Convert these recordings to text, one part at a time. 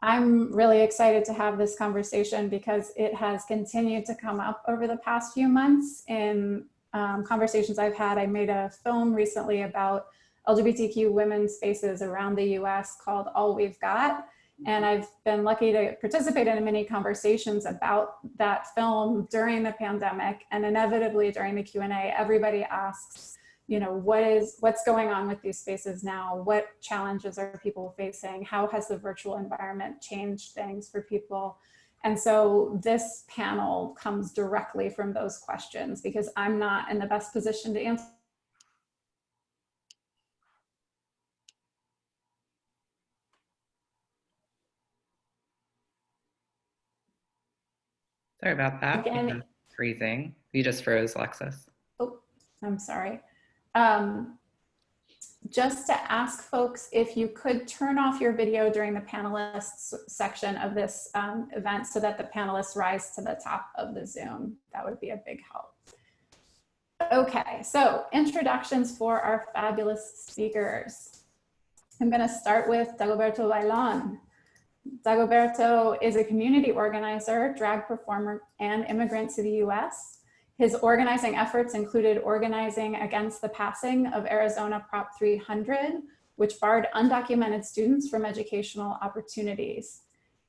I'm really excited to have this conversation because it has continued to come up over the past few months in conversations I've had. I made a film recently about LGBTQ women's spaces around the US called All We've Got. And I've been lucky to participate in many conversations about that film during the pandemic, and inevitably during the Q&A, everybody asks, you know, what's going on with these spaces now? What challenges are people facing? How has the virtual environment changed things for people? And so this panel comes directly from those questions because I'm not in the best position to answer. Sorry about that. Again, freezing. You just froze, Alexis. Oh, I'm sorry. Just to ask folks if you could turn off your video during the panelists section of this event so that the panelists rise to the top of the Zoom. That would be a big help. Okay, so introductions for our fabulous speakers. I'm going to start with Dagoberto Bailon. Dagoberto is a community organizer, drag performer, and immigrant to the US. His organizing efforts included organizing against the passing of Arizona Prop 300, which barred undocumented students from educational opportunities.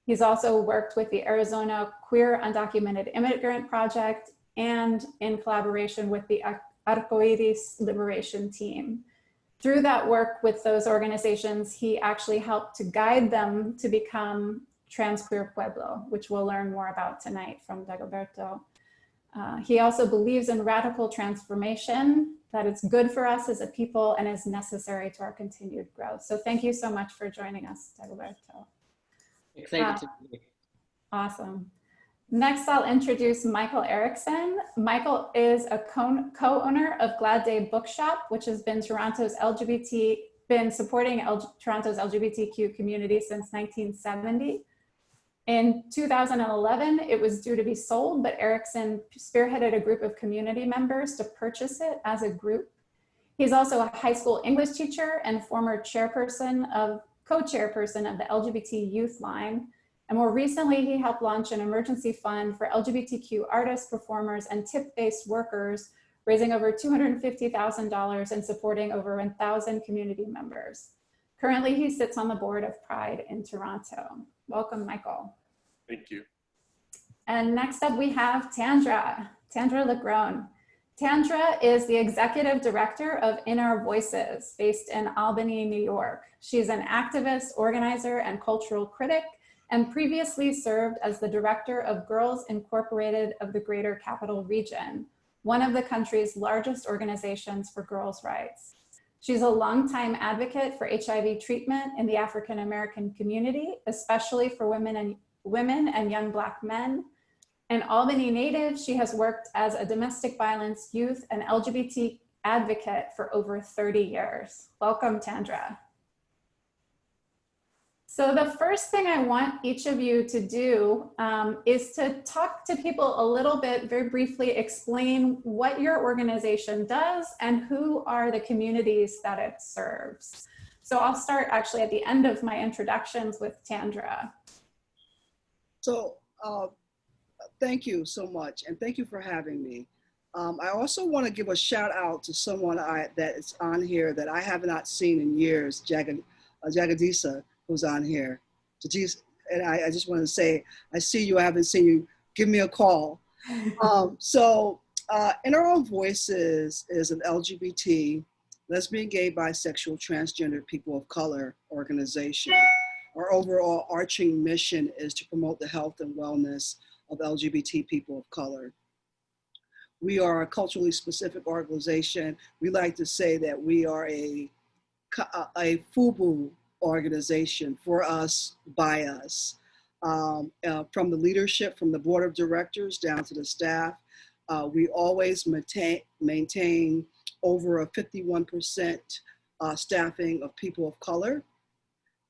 He's also worked with the Arizona Queer Undocumented Immigrant Project and in collaboration with the Arcoiris Liberation Team. Through that work with those organizations, he actually helped to guide them to become Trans Queer Pueblo, which we'll learn more about tonight from Dagoberto. He also believes in radical transformation, that it's good for us as a people and is necessary to our continued growth. So thank you so much for joining us, Dagoberto. Excited to be here. Awesome. Next, I'll introduce Michael Erickson. Michael is a co-owner of Glad Day Bookshop, which has been supporting Toronto's LGBTQ community since 1970. In 2011, it was due to be sold, but Erickson spearheaded a group of community members to purchase it as a group. He's also a high school English teacher and former co-chairperson of the LGBT Youth Line. And more recently, he helped launch an emergency fund for LGBTQ artists, performers, and tip-based workers, raising over $250,000 and supporting over 1,000 community members. Currently, he sits on the board of Pride in Toronto. Welcome, Michael. Thank you. And next up, we have Tandra Legrone. Tandra is the executive director of In Our Voices, based in Albany, New York. She's an activist, organizer, and cultural critic, and previously served as the director of Girls Incorporated of the Greater Capital Region, one of the country's largest organizations for girls' rights. She's a longtime advocate for HIV treatment in the African American community, especially for women and young Black men. An Albany native, she has worked as a domestic violence, youth, and LGBT advocate for over 30 years. Welcome, Tandra. So the first thing I want each of you to do is to talk to people a little bit, very briefly explain what your organization does and who are the communities that it serves. So I'll start actually at the end of my introductions with Tandra. So thank you so much, and thank you for having me. I also want to give a shout out to someone that is on here that I have not seen in years, Jagadisa, who's on here. And I just want to say, I see you, I haven't seen you, give me a call. In Our Own Voices is an LGBT, lesbian, gay, bisexual, transgender people of color organization. Our overall arching mission is to promote the health and wellness of LGBT people of color. We are a culturally specific organization. We like to say that we are a FUBU organization, for us, by us. From the leadership, from the board of directors down to the staff, we always maintain over a 51% staffing of people of color.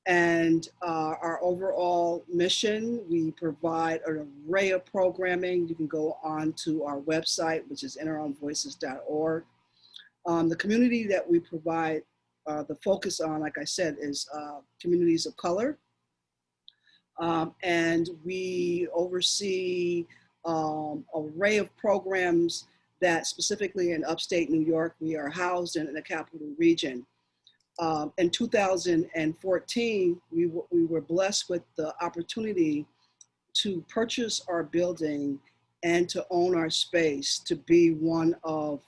And our overall mission, we provide an array of programming. You can go on to our website, which is inourownvoices.org. The community that we provide the focus on, like I said, is communities of color. And we oversee an array of programs that specifically in upstate New York, we are housed in the capital region. In 2014, we were blessed with the opportunity to purchase our building and to own our space, to be one of,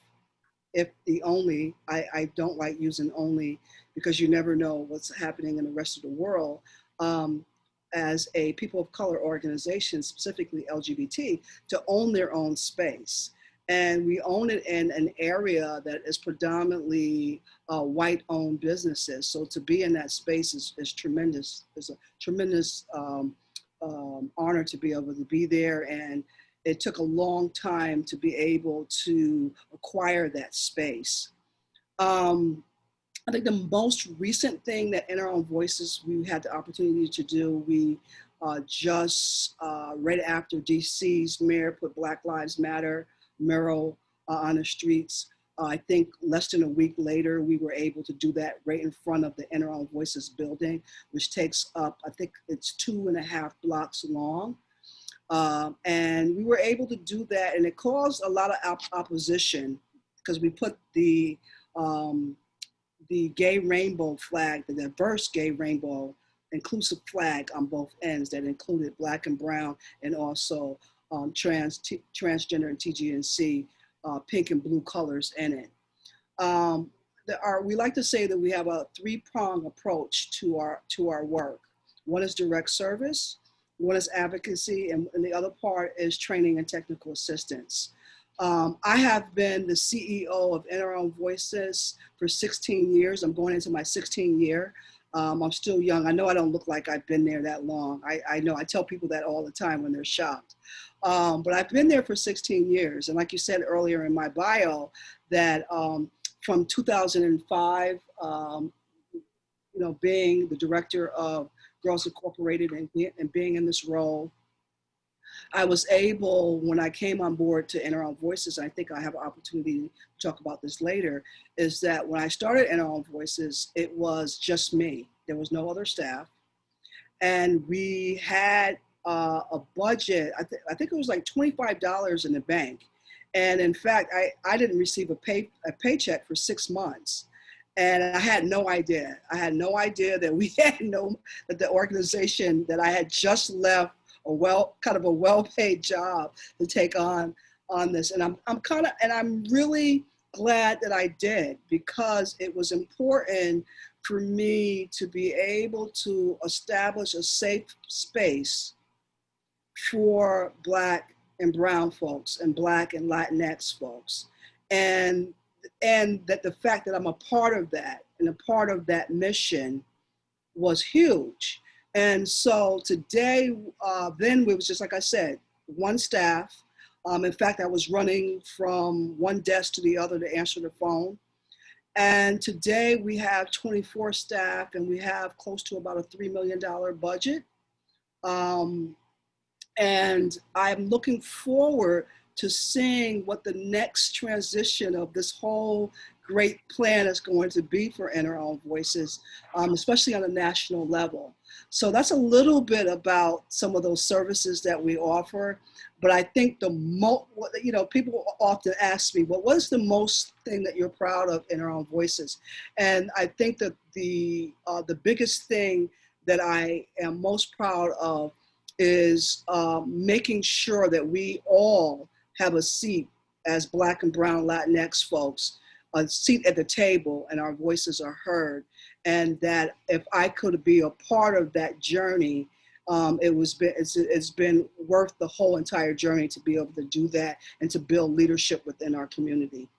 if the only, I don't like using only because you never know what's happening in the rest of the world, as a people of color organization, specifically LGBT, to own their own space. And we own it in an area that is predominantly white-owned businesses. So to be in that space is tremendous. It's a tremendous honor to be able to be there. And it took a long time to be able to acquire that space. I think the most recent thing that In Our Own Voices we had the opportunity to do, we just right after DC's mayor put Black Lives Matter mural on the streets, I think less than a week later, we were able to do that right in front of the In Our Own Voices building, which takes up, I think it's 2.5 blocks long. And we were able to do that, and it caused a lot of opposition because we put the gay rainbow flag, the diverse gay rainbow inclusive flag on both ends that included Black and brown, and also transgender and TGNC pink and blue colors in it. We like to say that we have a 3-pronged approach to our work. One is direct service, one is advocacy, and the other part is training and technical assistance. I have been the CEO of In Our Own Voices for 16 years. I'm going into my 16th year. I'm still young. I know I don't look like I've been there that long. I know I tell people that all the time when they're shocked. But I've been there for 16 years. And like you said earlier in my bio, that from 2005, being the director of Girls Incorporated and being in this role, I was able, when I came on board to In Our Own Voices, I think I have an opportunity to talk about this later, is that when I started In Our Own Voices, it was just me. There was no other staff. And we had a budget, I think it was like $25 in the bank. And in fact, I didn't receive a paycheck for 6 months. And I had no idea. I had no idea that that the organization that I had just left kind of a well-paid job to take on this. And I'm really glad that I did, because it was important for me to be able to establish a safe space for Black and brown folks and Black and Latinx folks. And that the fact that I'm a part of that and a part of that mission was huge. And so today, then it was just like I said, one staff. In fact, I was running from one desk to the other to answer the phone. And today we have 24 staff, and we have close to about a $3 million budget. And I'm looking forward to seeing what the next transition of this whole great plan is going to be for In Our Own Voices, especially on a national level. So that's a little bit about some of those services that we offer. But I think people often ask me, well, what is the most thing that you're proud of in Our Own Voices? And I think that the biggest thing that I am most proud of is making sure that we all have a seat as Black and brown Latinx folks, a seat at the table, and our voices are heard. And that if I could be a part of that journey, it's been worth the whole entire journey to be able to do that and to build leadership within our community.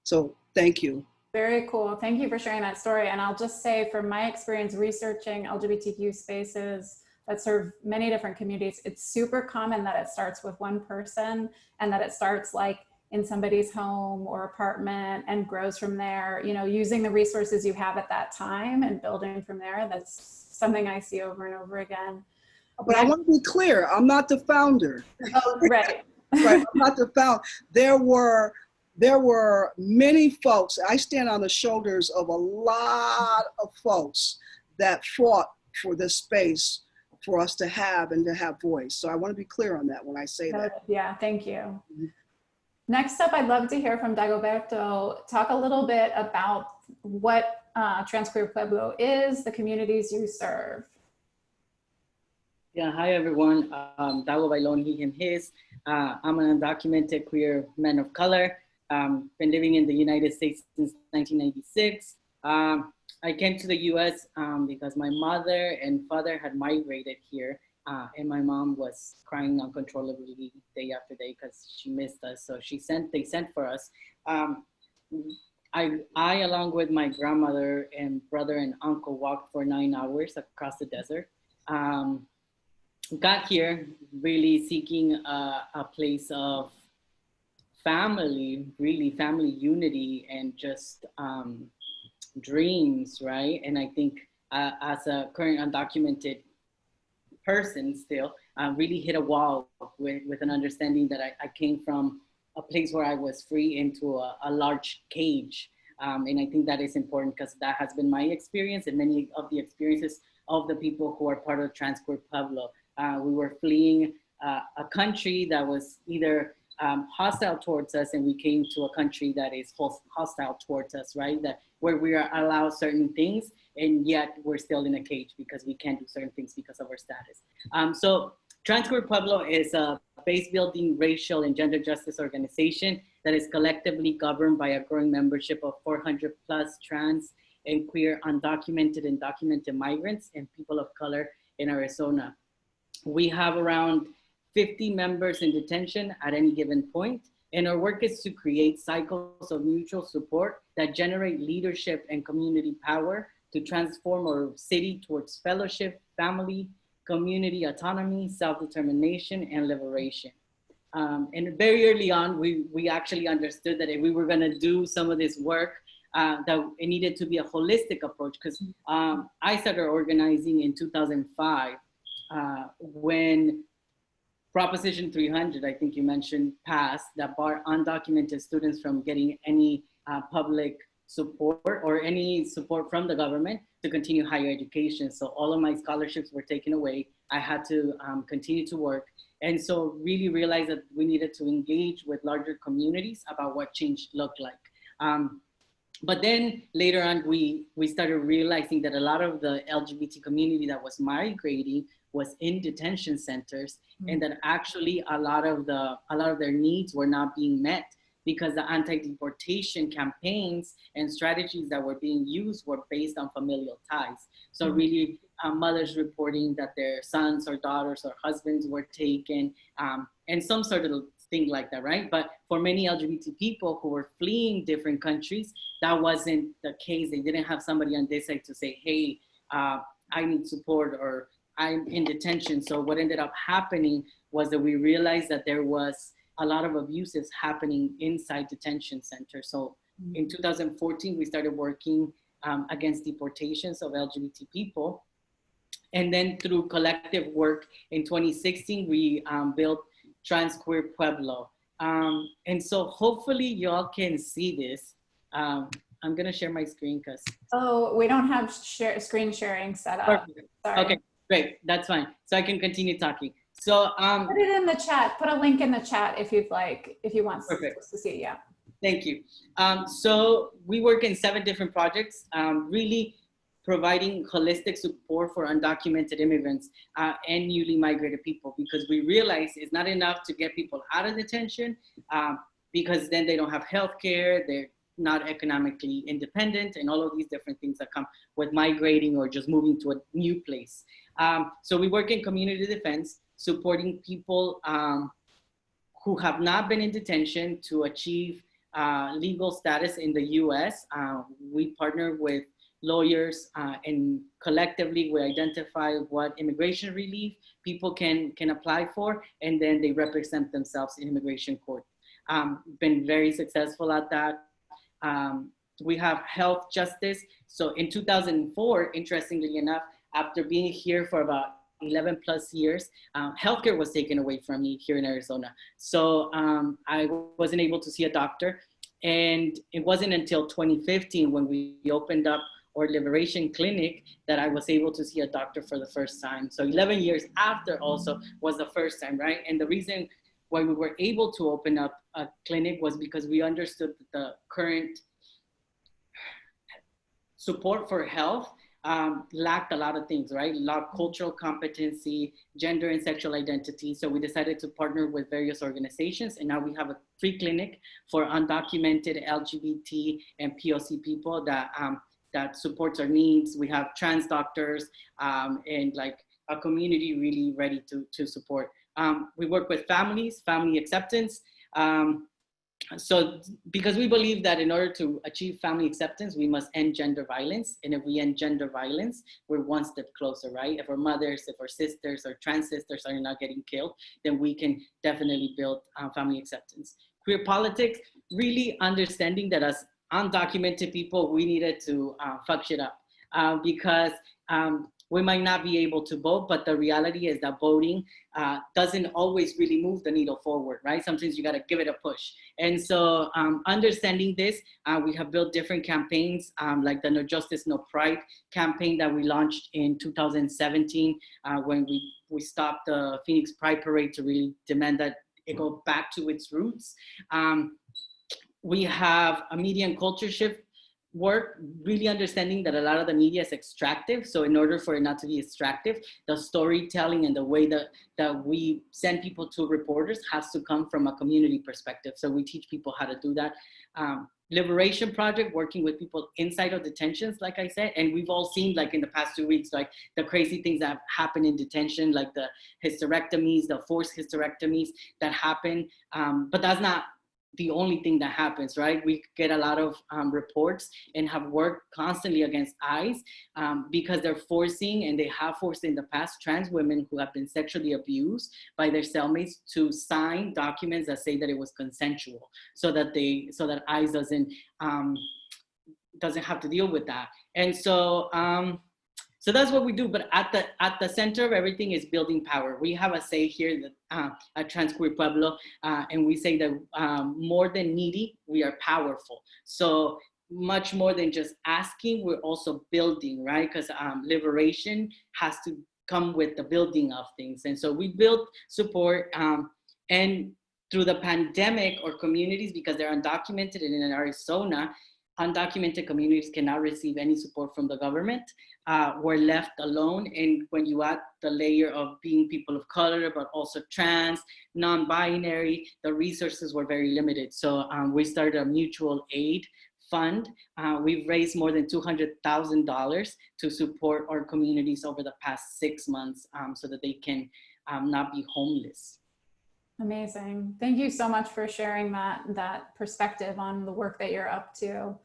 So thank you. Very cool. Thank you for sharing that story. And I'll just say, from my experience researching LGBTQ spaces that serve many different communities, it's super common that it starts with one person, and that it starts like in somebody's home or apartment and grows from there, using the resources you have at that time and building from there. That's something I see over and over again. But I want to be clear, I'm not the founder. Oh, right. Right, I'm not the founder. There were many folks. I stand on the shoulders of a lot of folks that fought for this space for us to have and to have voice. So I want to be clear on that when I say that. Yeah, thank you. Next up, I'd love to hear from Dagoberto. Talk a little bit about what Trans Queer Pueblo is, the communities you serve. Yeah, hi everyone. Dago Bailon, he, him, his. I'm an undocumented queer man of color. Been living in the United States since 1996. I came to the US because my mother and father had migrated here, and my mom was crying uncontrollably day after day because she missed us. So they sent for us. I, along with my grandmother and brother and uncle, walked for 9 hours across the desert. Got here really seeking a place of family, really family unity and just dreams, right? And I think as a current undocumented person still, really hit a wall with an understanding that I came from a place where I was free into a large cage. And I think that is important because that has been my experience and many of the experiences of the people who are part of Trans Queer Pueblo. We were fleeing a country that was either hostile towards us, and we came to a country that is hostile towards us, right? Where we are allowed certain things, and yet we're still in a cage because we can't do certain things because of our status. So Trans Queer Pueblo is a base-building racial and gender justice organization that is collectively governed by a growing membership of 400 plus trans and queer undocumented and documented migrants and people of color in Arizona. We have around 50 members in detention at any given point, and our work is to create cycles of mutual support that generate leadership and community power to transform our city towards fellowship, family, community autonomy, self-determination, and liberation. And very early on, we actually understood that if we were gonna do some of this work, that it needed to be a holistic approach, because I started organizing in 2005 when Proposition 300, I think you mentioned, passed, that barred undocumented students from getting any public support or any support from the government to continue higher education. So all of my scholarships were taken away. I had to continue to work. And so really realized that we needed to engage with larger communities about what change looked like. But then later on, we started realizing that a lot of the LGBT community that was migrating was in detention centers, and that actually a lot of their needs were not being met because the anti-deportation campaigns and strategies that were being used were based on familial ties. So really mothers reporting that their sons or daughters or husbands were taken, and some sort of thing like that, right? But for many LGBT people who were fleeing different countries, that wasn't the case. They didn't have somebody on this side to say, hey, I need support, or I'm in detention. So what ended up happening was that we realized that there was a lot of abuses happening inside detention centers. So in 2014, we started working against deportations of LGBT people. And then through collective work in 2016, we built Trans Queer Pueblo. And so hopefully y'all can see this. I'm gonna share my screen because. Oh, we don't have screen sharing set up. Perfect. Sorry. Okay, great, that's fine. So I can continue talking. So put it in the chat, put a link in the chat if you'd like, if you want to see it, yeah. Thank you. So we work in 7 different projects, really providing holistic support for undocumented immigrants and newly migrated people, because we realize it's not enough to get people out of detention because then they don't have healthcare, they're not economically independent, and all of these different things that come with migrating or just moving to a new place. So we work in community defense, supporting people who have not been in detention to achieve legal status in the US. We partner with lawyers and collectively we identify what immigration relief people can apply for, and then they represent themselves in immigration court. Been very successful at that. We have health justice. So in 2004, interestingly enough, after being here for about 11 plus years, healthcare was taken away from me here in Arizona. So I wasn't able to see a doctor. And it wasn't until 2015 when we opened up or liberation clinic that I was able to see a doctor for the first time. So 11 years after also was the first time, right? And the reason why we were able to open up a clinic was because we understood that the current support for health lacked a lot of things, right? Lacked cultural competency, gender and sexual identity. So we decided to partner with various organizations, and now we have a free clinic for undocumented LGBT and POC people that supports our needs. We have trans doctors and like a community really ready to support. We work with families, family acceptance. So because we believe that in order to achieve family acceptance, we must end gender violence. And if we end gender violence, we're one step closer, right? If our mothers, if our sisters or trans sisters are not getting killed, then we can definitely build family acceptance. Queer politics, really understanding that as undocumented people, we needed to fuck shit up because we might not be able to vote, but the reality is that voting doesn't always really move the needle forward, right? Sometimes you gotta give it a push. And so understanding this, we have built different campaigns like the No Justice, No Pride campaign that we launched in 2017 when we stopped the Phoenix Pride Parade to really demand that it go back to its roots. We have a media and culture shift work, really understanding that a lot of the media is extractive. So in order for it not to be extractive, the storytelling and the way that we send people to reporters has to come from a community perspective. So we teach people how to do that. Liberation Project, working with people inside of detentions, like I said, and we've all seen like in the past 2 weeks, like the crazy things that happen in detention, like the hysterectomies, the forced hysterectomies that happen. But that's not the only thing that happens, right? We get a lot of reports and have worked constantly against ICE because they're forcing, and they have forced in the past, trans women who have been sexually abused by their cellmates to sign documents that say that it was consensual, so that ICE doesn't have to deal with that. And so so that's what we do, but at the center of everything is building power. We have a say here that at Trans Queer Pueblo, and we say that more than needy, we are powerful. So much more than just asking, we're also building, right? Because liberation has to come with the building of things. And so we build support, and through the pandemic, or communities, because they're undocumented, and in Arizona, undocumented communities cannot receive any support from the government. We're left alone. And when you add the layer of being people of color, but also trans, non-binary, the resources were very limited. So we started a mutual aid fund. We've raised more than $200,000 to support our communities over the past 6 months so that they can not be homeless. Amazing. Thank you so much for sharing that perspective on the work that you're up to.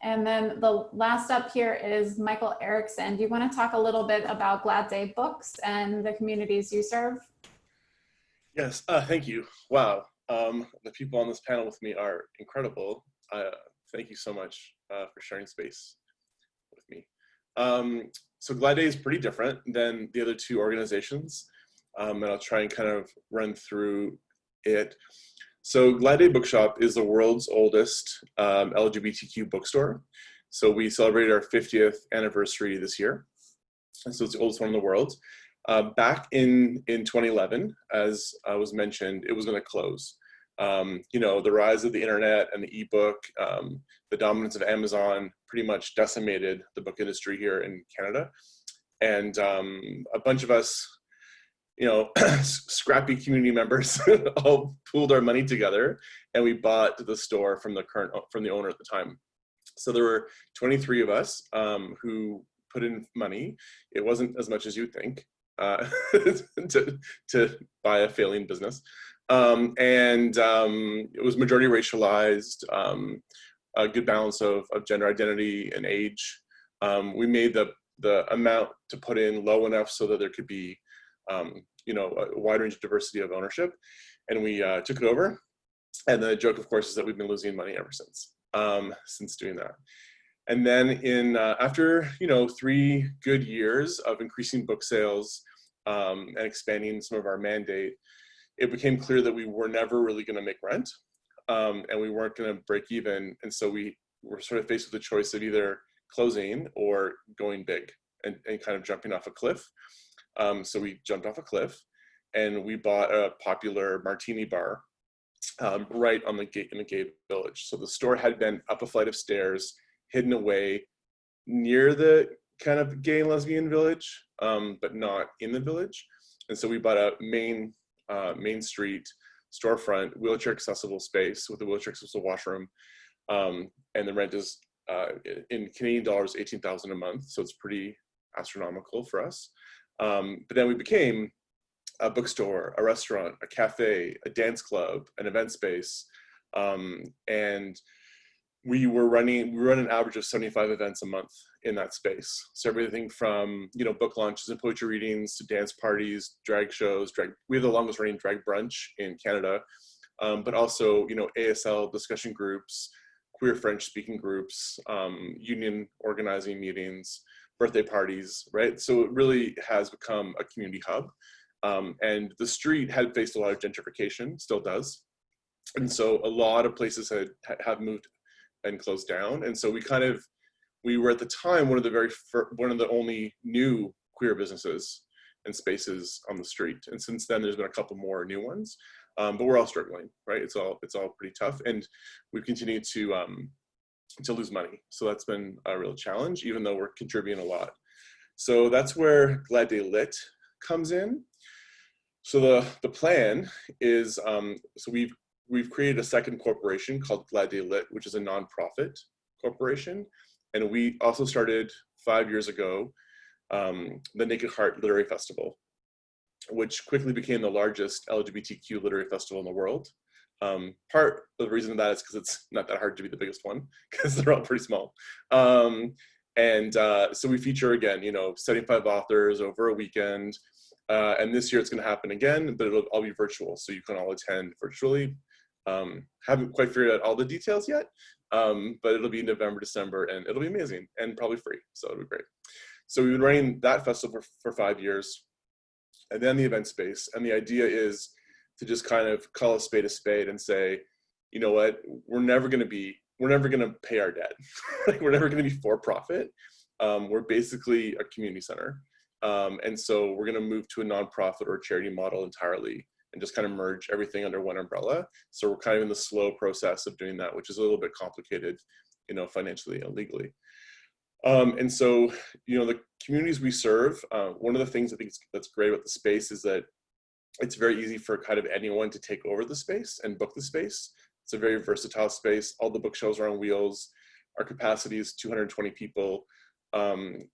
And then the last up here is Michael Erickson. Do you want to talk a little bit about Glad Day Books and the communities you serve? Yes, thank you. Wow, the people on this panel with me are incredible. Thank you so much for sharing space with me. So Glad Day is pretty different than the other two organizations. And I'll try and kind of run through it. So Glad Day Bookshop is the world's oldest LGBTQ bookstore. So we celebrated our 50th anniversary this year. And so it's the oldest one in the world. Back in 2011, as was mentioned, it was going to close. You know, the rise of the internet and the ebook, the dominance of Amazon pretty much decimated the book industry here in Canada. And a bunch of us, you know, scrappy community members all pooled our money together, and we bought the store from the owner at the time. So there were 23 of us who put in money. It wasn't as much as you'd think to buy a failing business. It was majority racialized, a good balance of gender identity and age. We made the amount to put in low enough so that there could be you know, a wide range of diversity of ownership, and we took it over. And the joke, of course, is that we've been losing money ever since doing that. And then after, you know, 3 good years of increasing book sales and expanding some of our mandate, it became clear that we were never really going to make rent, and we weren't going to break even. And so we were sort of faced with the choice of either closing or going big and kind of jumping off a cliff. So we jumped off a cliff and we bought a popular martini bar right on the gate in the gay village. So the store had been up a flight of stairs, hidden away near the kind of gay and lesbian village, but not in the village. And so we bought a main street storefront, wheelchair accessible space with a wheelchair accessible washroom. And the rent is in Canadian dollars, 18,000 a month. So it's pretty astronomical for us. But then we became a bookstore, a restaurant, a cafe, a dance club, an event space. And we run an average of 75 events a month in that space. So everything from, book launches and poetry readings to dance parties, drag shows, we have the longest running drag brunch in Canada, but also, ASL discussion groups, queer French speaking groups, union organizing meetings, birthday parties, right? So it really has become a community hub. And the street had faced a lot of gentrification, still does. And so a lot of places have moved and closed down. And so we were at the time one of the only new queer businesses and spaces on the street. And since then there's been a couple more new ones, but we're all struggling, right? It's all pretty tough. And we've continued to lose money. So that's been a real challenge, even though we're contributing a lot. So that's where Glad Day Lit comes in. So the plan is, so we've created a second corporation called Glad Day Lit, which is a nonprofit corporation. And we also started 5 years ago, the Naked Heart Literary Festival, which quickly became the largest LGBTQ literary festival in the world. Part of the reason of that is because it's not that hard to be the biggest one, because they're all pretty small. So we feature again, 75 authors over a weekend. And this year it's going to happen again, but it'll all be virtual. So you can all attend virtually. Haven't quite figured out all the details yet, but it'll be November, December, and it'll be amazing and probably free. So it'll be great. So we've been running that festival for 5 years, and then the event space. And the idea is to just kind of call a spade and say, you know what, we're never going to pay our debt. We're never going to be for profit. We're basically a community center. And so we're going to move to a nonprofit or charity model entirely and just kind of merge everything under one umbrella. So we're kind of in the slow process of doing that, which is a little bit complicated, financially and legally. And so, the communities we serve, one of the things I think that's great about the space is that it's very easy for kind of anyone to take over the space and book the space. It's a very versatile space. All the bookshelves are on wheels. Our capacity is 220 people.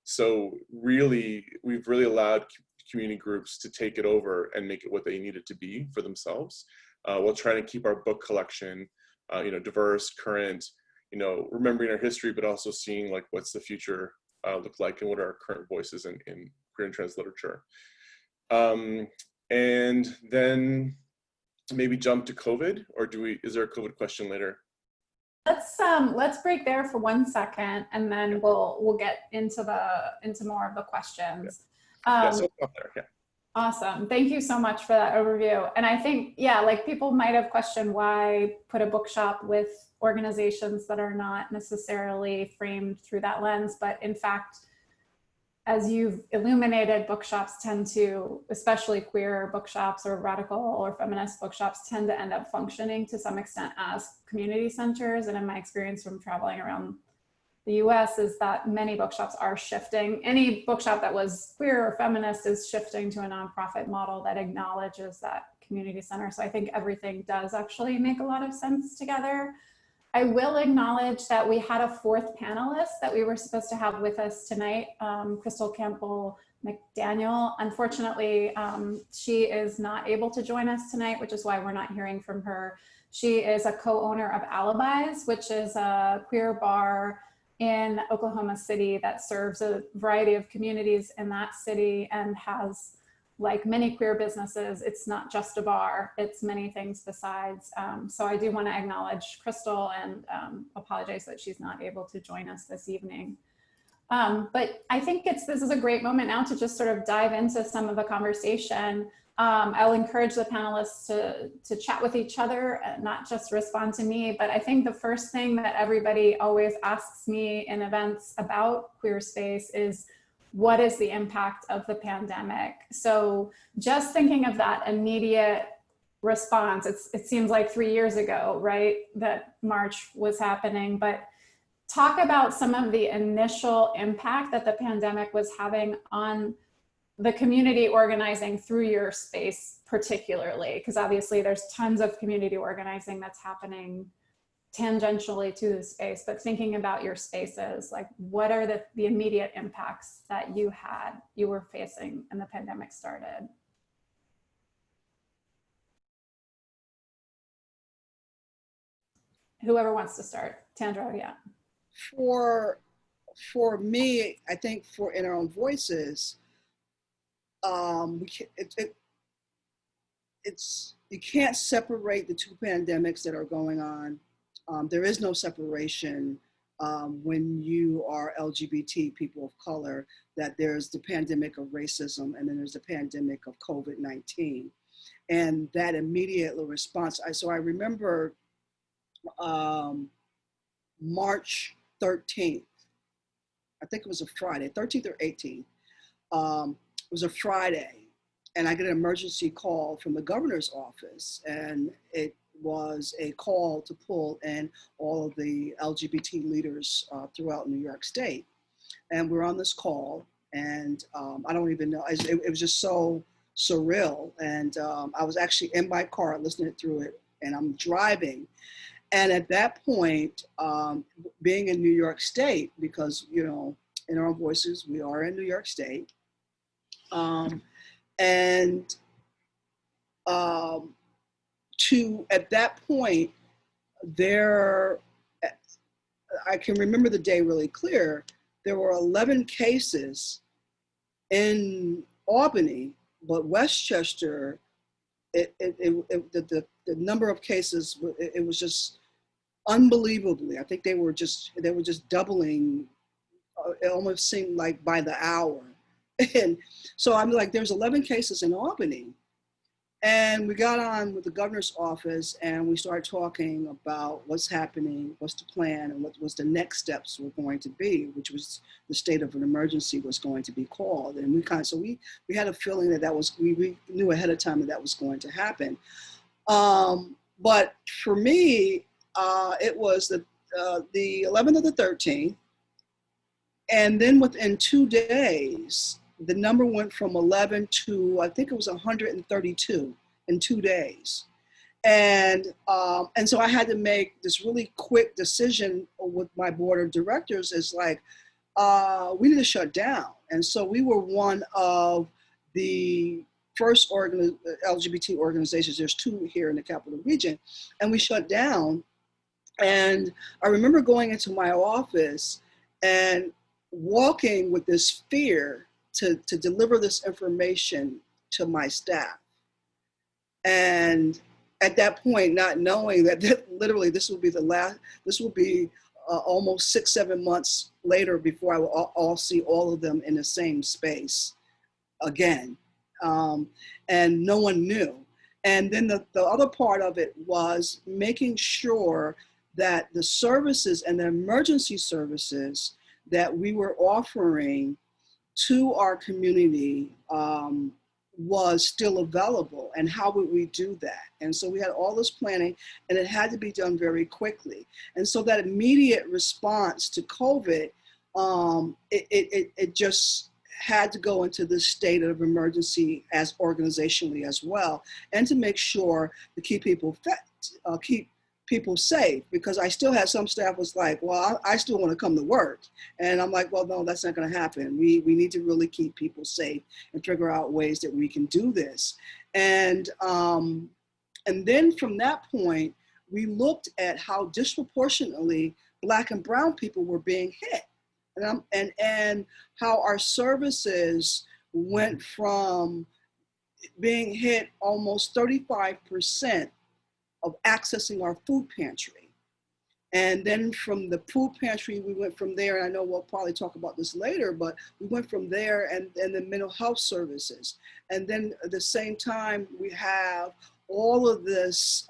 So really, we've really allowed community groups to take it over and make it what they need it to be for themselves, while trying to keep our book collection, diverse, current, remembering our history, but also seeing like what's the future look like and what are our current voices in queer and trans literature. And then maybe jump to COVID, or is there a COVID question later? Let's break there for 1 second, and then we'll get into more of the questions. So up there, yeah. Awesome. Thank you so much for that overview. And I think, people might have questioned why put a bookshop with organizations that are not necessarily framed through that lens, but in fact, as you've illuminated, bookshops tend to, especially queer bookshops or radical or feminist bookshops, tend to end up functioning to some extent as community centers. And in my experience from traveling around the US is that many bookshops are shifting. Any bookshop that was queer or feminist is shifting to a nonprofit model that acknowledges that community center. So I think everything does actually make a lot of sense together. I will acknowledge that we had a fourth panelist that we were supposed to have with us tonight, Crystal Campbell McDaniel. Unfortunately, she is not able to join us tonight, which is why we're not hearing from her. She is a co-owner of Alibis, which is a queer bar in Oklahoma City that serves a variety of communities in that city and has, like many queer businesses, it's not just a bar, it's many things besides. So I do want to acknowledge Crystal and apologize that she's not able to join us this evening. But I think this is a great moment now to just sort of dive into some of the conversation. I'll encourage the panelists to chat with each other, and not just respond to me. But I think the first thing that everybody always asks me in events about queer space is, what is the impact of the pandemic? So just thinking of that immediate response, it seems like 3 years ago, right, that March was happening, but talk about some of the initial impact that the pandemic was having on the community organizing through your space particularly, because obviously there's tons of community organizing that's happening tangentially to the space, but thinking about your spaces, like what are the immediate impacts that you were facing when the pandemic started? Whoever wants to start. Tandra, yeah. For me, I think for In Our Own Voices, you can't separate the two pandemics that are going on. There is no separation when you are LGBT people of color, that there's the pandemic of racism and then there's the pandemic of COVID-19. And that immediate response, so I remember March 13th, I think it was a Friday, 13th or 18th. It was a Friday, and I get an emergency call from the governor's office, and it was a call to pull in all of the LGBT leaders throughout New York State. And we're on this call, and I don't even know, it was just so surreal. And I was actually in my car listening through it, and I'm driving. And at that point, being in New York State, because, you know, In Our Own Voices, we are in New York State. At that point, I can remember the day really clear. There were 11 cases in Albany, but Westchester, the number of cases, it was just unbelievably. I think they were just doubling. It almost seemed like by the hour. And so I'm like, there's 11 cases in Albany. And we got on with the governor's office and we started talking about what's happening, what's the plan, and what was the next steps were going to be, which was the state of an emergency was going to be called. And we had a feeling that we knew ahead of time that was going to happen. But for me, it was the 11th or the 13th. And then within 2 days, the number went from 11 to, I think it was 132 in 2 days. And so I had to make this really quick decision with my board of directors. Is like, we need to shut down. And so we were one of the first LGBT organizations. There's 2 here in the Capital Region, and we shut down. And I remember going into my office and walking with this fear to deliver this information to my staff. And at that point, not knowing that literally this will be almost 6-7 months later before I will all see all of them in the same space again. And no one knew. And then the other part of it was making sure that the services and the emergency services that we were offering to our community was still available, and how would we do that? And so we had all this planning, and it had to be done very quickly. And so that immediate response to COVID, it just had to go into this state of emergency as organizationally as well, and to make sure to keep people safe, because I still had some staff was like, well, I still want to come to work. And I'm like, well, no, that's not going to happen. We need to really keep people safe and figure out ways that we can do this. And then from that point, we looked at how disproportionately Black and Brown people were being hit, and how our services went from being hit almost 35% of accessing our food pantry. And then from the food pantry, we went from there, and I know we'll probably talk about this later, but we went from there and the mental health services. And then at the same time, we have all of this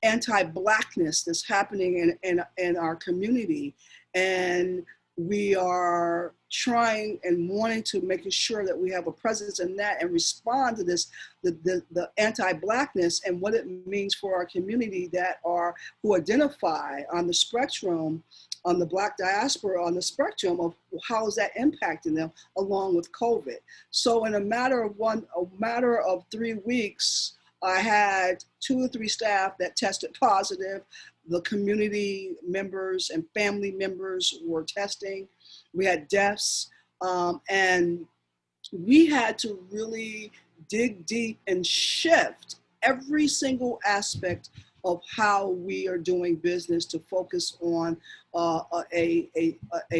anti-Blackness that's happening in our community. And we are trying and wanting to make sure that we have a presence in that and respond to this, the anti-Blackness and what it means for our community that are, who identify on the spectrum, on the Black diaspora, on the spectrum of how is that impacting them along with COVID. So in a matter of 3 weeks, I had 2 or 3 staff that tested positive. The community members and family members were testing. We had deaths, and we had to really dig deep and shift every single aspect of how we are doing business to focus on a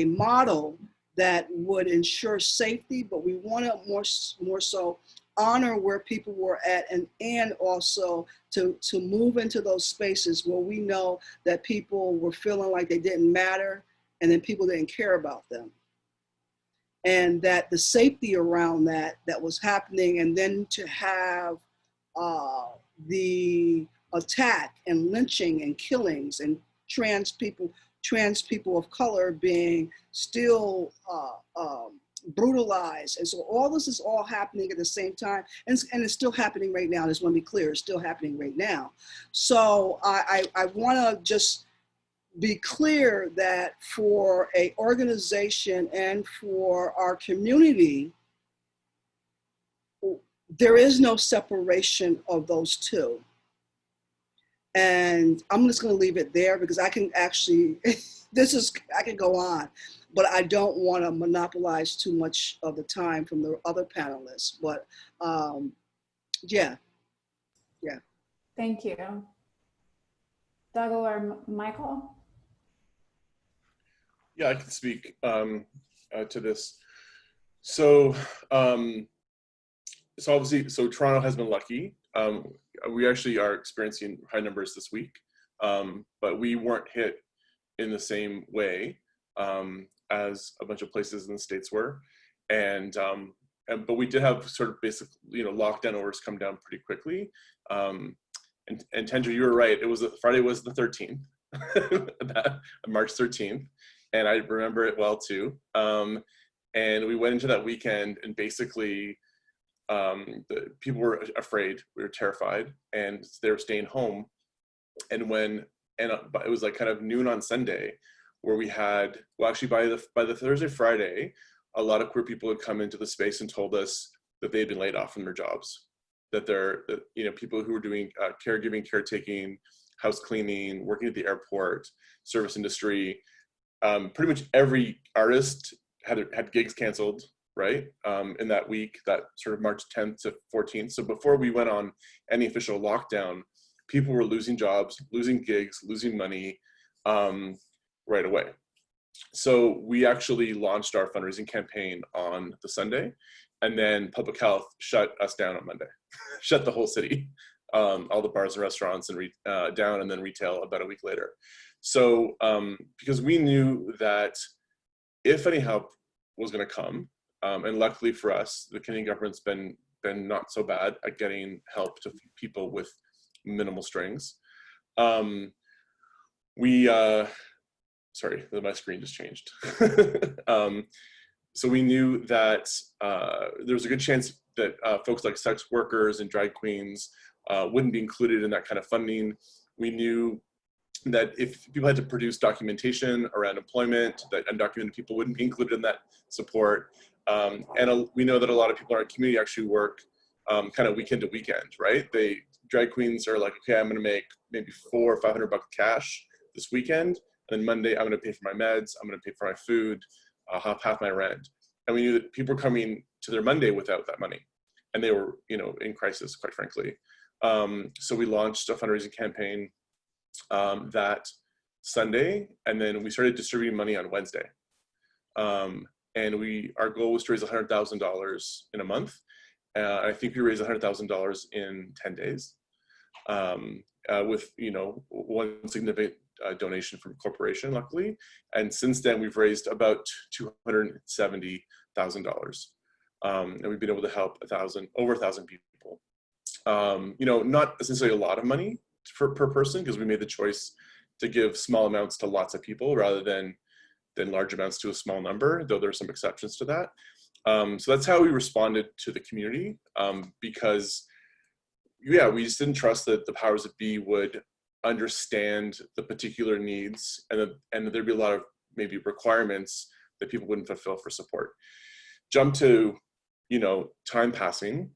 model that would ensure safety, but we want to more so honor where people were at, and also to move into those spaces where we know that people were feeling like they didn't matter, and then people didn't care about them. And that the safety around that was happening, and then to have the attack and lynching and killings and trans people of color being still brutalized. And so all this is all happening at the same time, and it's still happening right now. I just want to be clear, it's still happening right now. So I want to just be clear that for an organization and for our community, there is no separation of those two. And I'm just going to leave it there because I can actually, I can go on, but I don't want to monopolize too much of the time from the other panelists. But yeah. Thank you. Doug or Michael? Yeah, I can speak to this. So, obviously, Toronto has been lucky. We actually are experiencing high numbers this week, but we weren't hit in the same way as a bunch of places in the States were. But we did have sort of basic, lockdown orders come down pretty quickly. And Tendra, you were right. Friday was the 13th, March 13th. And I remember it well too. And we went into that weekend, and basically the people were afraid, we were terrified, and they were staying home. And it was like kind of noon on Sunday, where we had, well, actually by the Thursday, Friday, a lot of queer people had come into the space and told us that they had been laid off from their jobs, that people who were doing caregiving, caretaking, house cleaning, working at the airport, service industry, pretty much every artist had gigs canceled, right? In that week, that sort of March 10th to 14th. So before we went on any official lockdown, people were losing jobs, losing gigs, losing money right away. So we actually launched our fundraising campaign on the Sunday, and then public health shut us down on Monday, shut the whole city, all the bars and restaurants and down, and then retail about a week later. So because we knew that if any help was going to come, and luckily for us, the Canadian government's been not so bad at getting help to people with minimal strings. Sorry, my screen just changed. So we knew that there was a good chance that folks like sex workers and drag queens wouldn't be included in that kind of funding. We knew that if people had to produce documentation around employment, that undocumented people wouldn't be included in that support. And we know that a lot of people in our community actually work kind of weekend to weekend, right? Drag queens are like, okay, I'm gonna make maybe $400 or $500 cash this weekend, and then Monday I'm gonna pay for my meds, I'm gonna pay for my food, half my rent. And we knew that people were coming to their Monday without that money, and they were, in crisis, quite frankly. So we launched a fundraising campaign that Sunday, and then we started distributing money on Wednesday. And our goal was to raise $100,000 in a month. I think we raised $100,000 in 10 days, with one significant donation from a corporation, luckily. And since then, we've raised about $270,000. And we've been able to help over 1,000 people. You know, not essentially a lot of money per person, because we made the choice to give small amounts to lots of people rather than large amounts to a small number, though there are some exceptions to that. So that's how we responded to the community, because yeah, we just didn't trust that the powers that be would understand the particular needs, and that there'd be a lot of maybe requirements that people wouldn't fulfill for support. Jump to, you know, time passing.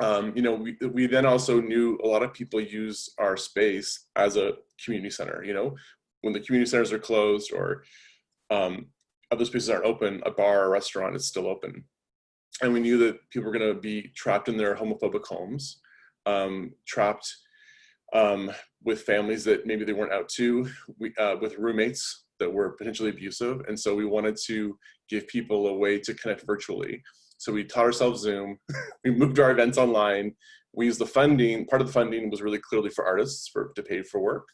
You know, we then also knew a lot of people use our space as a community center. You know, when the community centers are closed or other spaces aren't open, a bar or a restaurant is still open. And we knew that people were going to be trapped in their homophobic homes, trapped with families that maybe they weren't out to, with roommates that were potentially abusive. And so we wanted to give people a way to connect virtually. So we taught ourselves Zoom, we moved our events online, we used the funding, part of the funding was really clearly for artists to pay for work.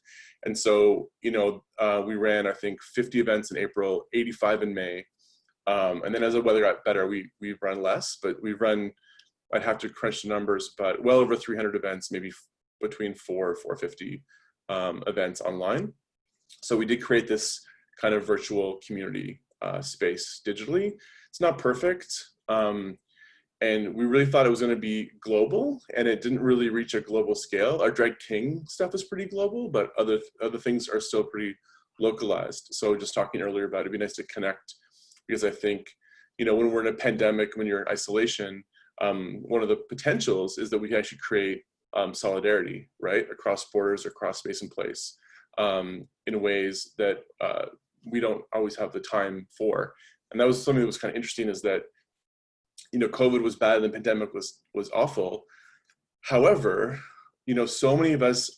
And so, you know, we ran, I think, 50 events in April, 85 in May. And then as the weather got better, we've run less, but we've run, I'd have to crunch the numbers, but well over 300 events, maybe between 450 events online. So we did create this kind of virtual community space digitally. It's not perfect. And we really thought it was going to be global, and it didn't really reach a global scale. Our drag king stuff is pretty global, but other things are still pretty localized. So just talking earlier about it'd be nice to connect, because I think, you know, when we're in a pandemic, when you're in isolation, one of the potentials is that we can actually create solidarity, right, across borders, across space and place, in ways that we don't always have the time for. And that was something that was kind of interesting, is that, you know, COVID was bad and the pandemic was awful. However, you know, so many of us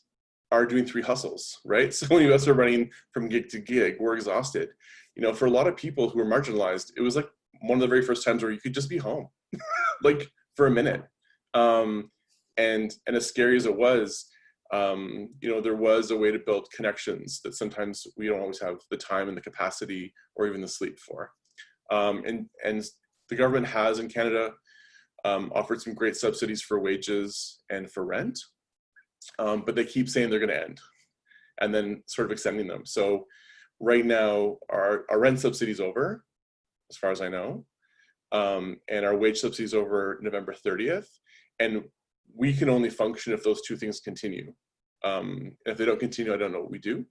are doing 3 hustles, right? So many of us are running from gig to gig. We're exhausted. You know, for a lot of people who are marginalized, it was like one of the very first times where you could just be home, like for a minute. And as scary as it was, you know, there was a way to build connections that sometimes we don't always have the time and the capacity or even the sleep for. And the government has in Canada offered some great subsidies for wages and for rent, but they keep saying they're going to end and then sort of extending them. So right now our rent subsidy is over, as far as I know, and our wage subsidy is over November 30th. And we can only function if those 2 things continue. If they don't continue, I don't know what we do.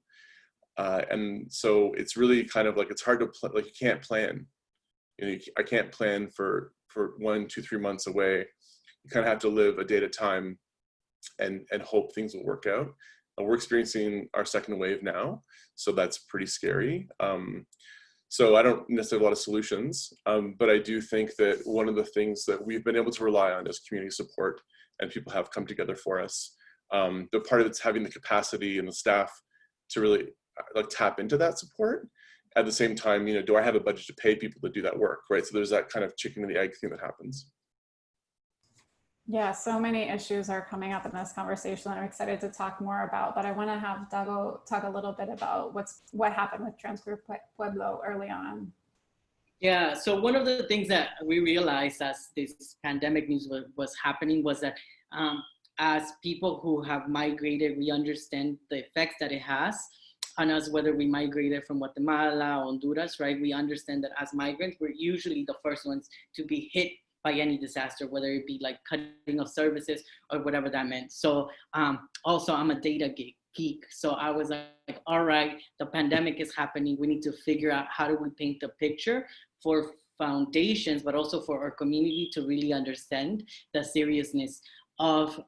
And so it's really kind of like, it's hard to, like, you can't plan. You know, I can't plan for 1, 2, 3 months away. You kind of have to live a day at a time and hope things will work out. And we're experiencing our second wave now, so that's pretty scary. So I don't necessarily have a lot of solutions, but I do think that one of the things that we've been able to rely on is community support, and people have come together for us. The part of it's having the capacity and the staff to really like tap into that support. At the same time, you know, do I have a budget to pay people to do that work, right? So there's that kind of chicken and the egg thing that happens. Yeah, so many issues are coming up in this conversation that I'm excited to talk more about, but I want to have Dago talk a little bit about what happened with Transgroup Pueblo early on. Yeah, so one of the things that we realized as this pandemic news was happening was that as people who have migrated, we understand the effects that it has on us, whether we migrated from Guatemala or Honduras, right? We understand that as migrants, we're usually the first ones to be hit by any disaster, whether it be like cutting of services or whatever that meant. So also I'm a data geek. So I was like, all right, the pandemic is happening. We need to figure out how do we paint the picture for foundations, but also for our community to really understand the seriousness of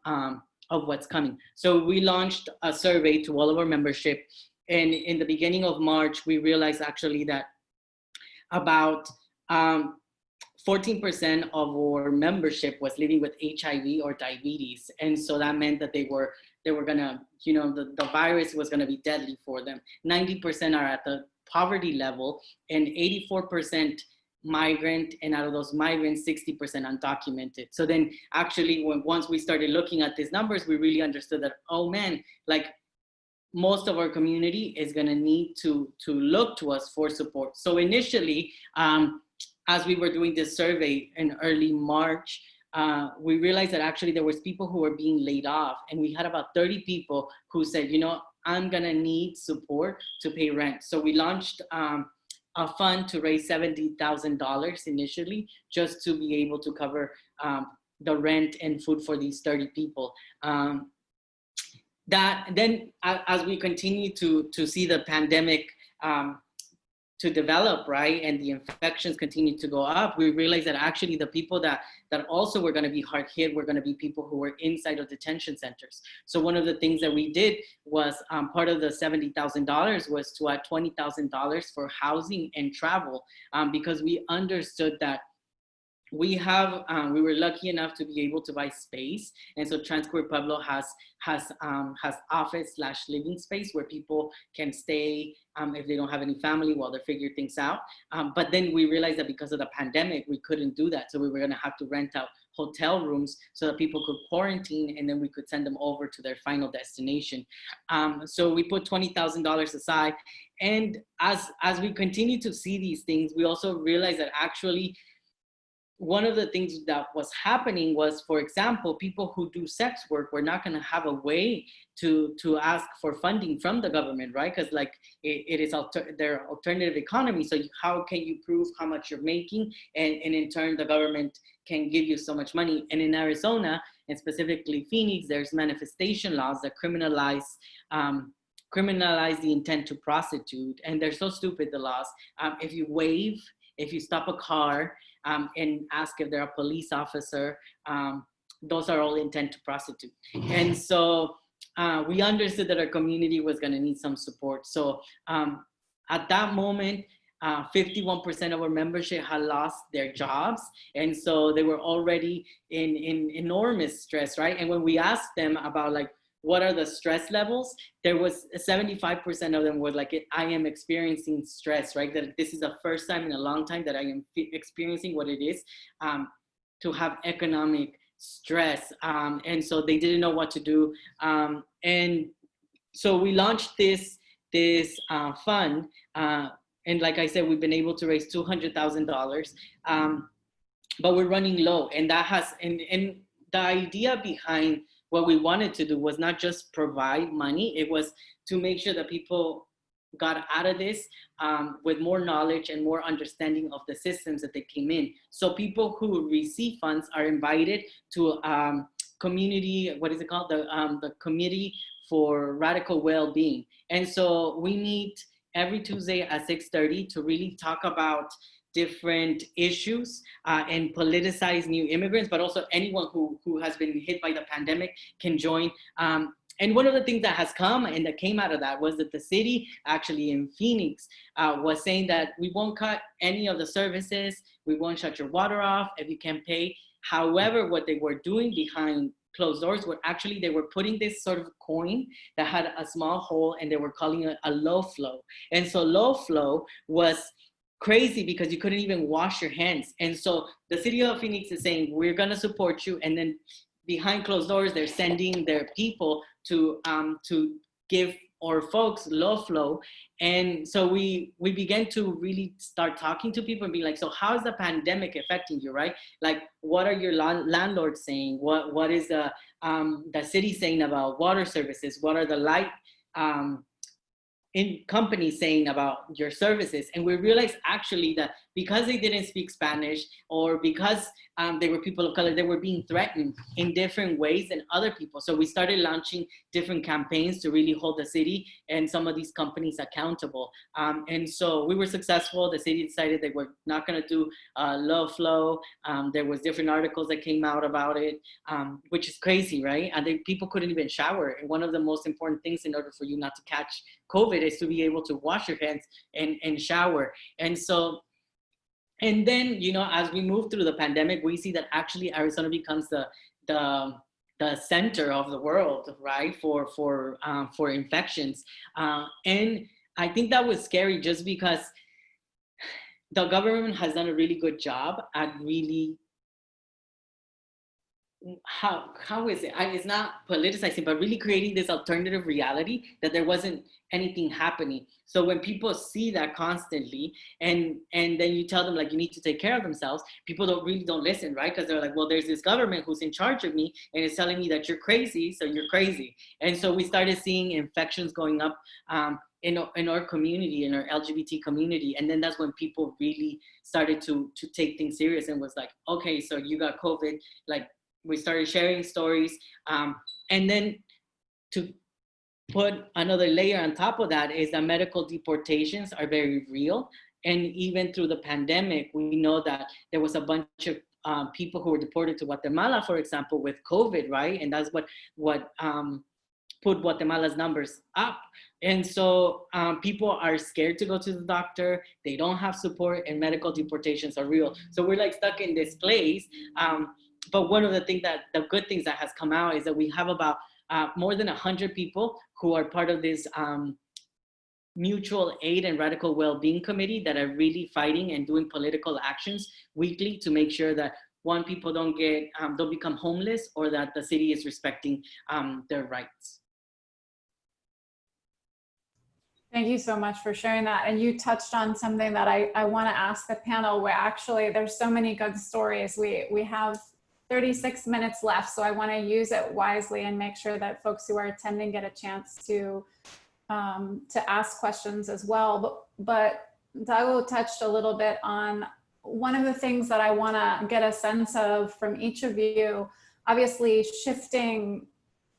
what's coming. So we launched a survey to all of our membership. And in the beginning of March, we realized actually that about 14% of our membership was living with HIV or diabetes. And so that meant that they were gonna, you know, the virus was gonna be deadly for them. 90% are at the poverty level and 84% migrant, and out of those migrants, 60% undocumented. So then actually once we started looking at these numbers, we really understood that, oh man, like most of our community is going to need to look to us for support. So initially, as we were doing this survey in early March, we realized that actually there was people who were being laid off, and we had about 30 people who said, you know, I'm gonna need support to pay rent. So we launched a fund to raise $70,000 initially, just to be able to cover the rent and food for these 30 people. That then, as we continue to see the pandemic to develop, right, and the infections continue to go up, we realized that actually the people that also were going to be hard hit were going to be people who were inside of detention centers. So one of the things that we did was part of the $70,000 was to add $20,000 for housing and travel, because we understood that we were lucky enough to be able to buy space, and so Transqueer Pueblo has office/living space where people can stay if they don't have any family while they figure things out. But then we realized that because of the pandemic, we couldn't do that, so we were going to have to rent out hotel rooms so that people could quarantine, and then we could send them over to their final destination. So we put $20,000 aside, and as we continue to see these things, we also realized that actually one of the things that was happening was, for example, people who do sex work were not going to have a way to ask for funding from the government, right? Because like it is their alternative economy. So how can you prove how much you're making? And in turn, the government can give you so much money. And in Arizona, and specifically Phoenix, there's manifestation laws that criminalize the intent to prostitute. And they're so stupid, the laws. If you wave, if you stop a car, and ask if they're a police officer, those are all intent to prostitute. And so we understood that our community was going to need some support. So at that moment, 51% of our membership had lost their jobs. And so they were already in enormous stress, right? And when we asked them about like, what are the stress levels? There was 75% of them were like, I am experiencing stress, right? That this is the first time in a long time that I am experiencing what it is to have economic stress. And so they didn't know what to do. And so we launched this fund. And like I said, we've been able to raise $200,000, but we're running low. And that has, and the idea behind what we wanted to do was not just provide money, it was to make sure that people got out of this with more knowledge and more understanding of the systems that they came in. So people who receive funds are invited to community, what is it called? The Committee for Radical Well-Being. And so we meet every Tuesday at 6:30 to really talk about different issues and politicize new immigrants, but also anyone who has been hit by the pandemic can join. And one of the things that has come and that came out of that was that the city actually in Phoenix was saying that we won't cut any of the services, we won't shut your water off if you can't pay. However, what they were doing behind closed doors were actually, they were putting this sort of coin that had a small hole, and they were calling it a low flow. And so low flow was crazy because you couldn't even wash your hands. And so the city of Phoenix is saying, we're gonna support you. And then behind closed doors, they're sending their people to give our folks low flow. And so we began to really start talking to people and be like, so how is the pandemic affecting you, right? Like, what are your landlords saying? What is the city saying about water services? What are the light in companies saying about your services? And we realized actually that because they didn't speak Spanish, or because they were people of color, they were being threatened in different ways than other people. So we started launching different campaigns to really hold the city and some of these companies accountable. And so we were successful. The city decided they were not gonna do low flow. There was different articles that came out about it, which is crazy, right? And people couldn't even shower. And one of the most important things in order for you not to catch COVID is to be able to wash your hands and shower. And so, and then, you know, as we move through the pandemic, we see that actually Arizona becomes the center of the world, right, for infections. And I think that was scary just because the government has done a really good job at really how is it? It's not politicizing, but really creating this alternative reality that there wasn't anything happening. So when people see that constantly, and then you tell them like you need to take care of themselves, people don't listen, right? Because they're like, well, there's this government who's in charge of me and it's telling me that you're crazy, so you're crazy. And so we started seeing infections going up in our community, in our LGBT community, and then that's when people really started to take things serious and was like, okay, so you got COVID, like. We started sharing stories. And then to put another layer on top of that is that medical deportations are very real. And even through the pandemic, we know that there was a bunch of people who were deported to Guatemala, for example, with COVID, right? And that's what put Guatemala's numbers up. And so people are scared to go to the doctor. They don't have support, and medical deportations are real. So we're like stuck in this place. But one of the good things that has come out is that we have about more than 100 people who are part of this mutual aid and radical well-being committee that are really fighting and doing political actions weekly to make sure that one, people don't become homeless, or that the city is respecting their rights. Thank you so much for sharing that. And you touched on something that I want to ask the panel, where actually there's so many good stories. We have 36 minutes left, so I want to use it wisely and make sure that folks who are attending get a chance to ask questions as well. But Dago touched a little bit on one of the things that I want to get a sense of from each of you. Obviously, shifting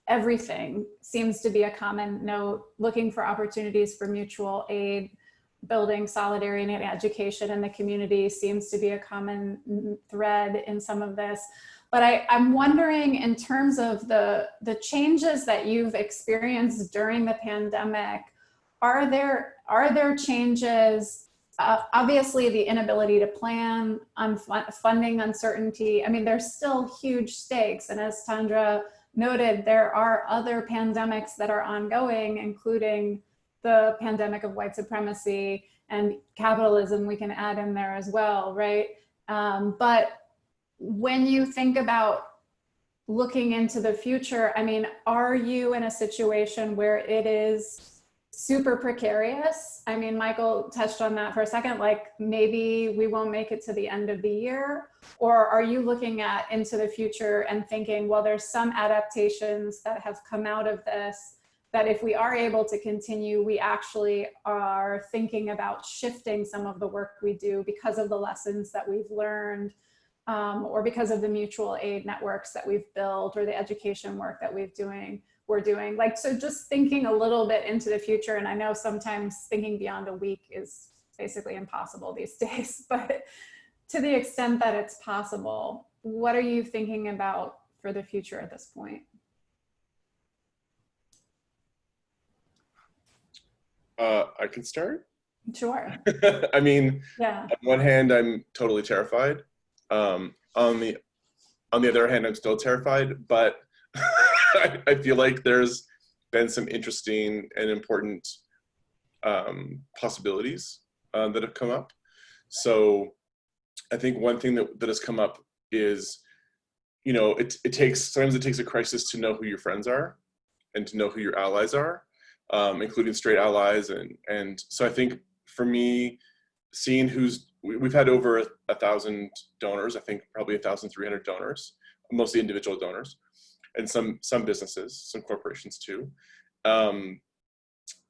everything seems to be a common note. Looking for opportunities for mutual aid, building solidarity and education in the community seems to be a common thread in some of this. But I'm wondering, in terms of the changes that you've experienced during the pandemic, are there changes? Obviously, the inability to plan, funding uncertainty. I mean, there's still huge stakes. And as Tandra noted, there are other pandemics that are ongoing, including the pandemic of white supremacy and capitalism we can add in there as well, right? But when you think about looking into the future, I mean, are you in a situation where it is super precarious? I mean, Michael touched on that for a second, like maybe we won't make it to the end of the year, or are you looking into the future and thinking, well, there's some adaptations that have come out of this, that if we are able to continue, we actually are thinking about shifting some of the work we do because of the lessons that we've learned, or because of the mutual aid networks that we've built, or the education work that we're doing. Like, so just thinking a little bit into the future. And I know sometimes thinking beyond a week is basically impossible these days, but to the extent that it's possible, what are you thinking about for the future at this point? I can start. Sure. I mean, Yeah. on one hand, I'm totally terrified. On the other hand, I'm still terrified, but I feel like there's been some interesting and important possibilities that have come up. So I think one thing that has come up is, you know, sometimes it takes a crisis to know who your friends are and to know who your allies are, including straight allies. And so I think for me, seeing we've had over 1,000 donors, I think probably 1,300 donors, mostly individual donors, and some businesses, some corporations too.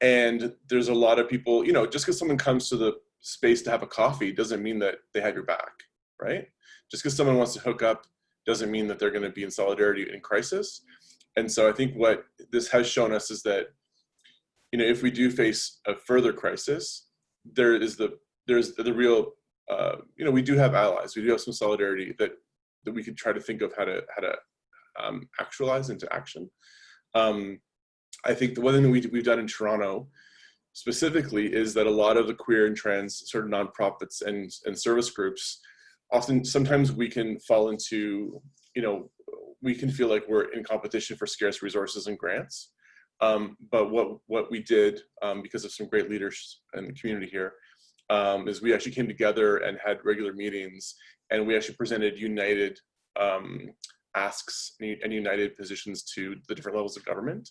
And there's a lot of people, you know, just because someone comes to the space to have a coffee doesn't mean that they have your back, right? Just because someone wants to hook up doesn't mean that they're going to be in solidarity in crisis. And so I think what this has shown us is that, you know, if we do face a further crisis, there's the real, you know, we do have allies. We do have some solidarity that we could try to think of how to actualize into action. I think the one thing that we've done in Toronto specifically is that a lot of the queer and trans sort of nonprofits and service groups, sometimes we can fall into, you know, we can feel like we're in competition for scarce resources and grants. But what we did, because of some great leaders in the community here, is we actually came together and had regular meetings, and we actually presented united asks and united positions to the different levels of government.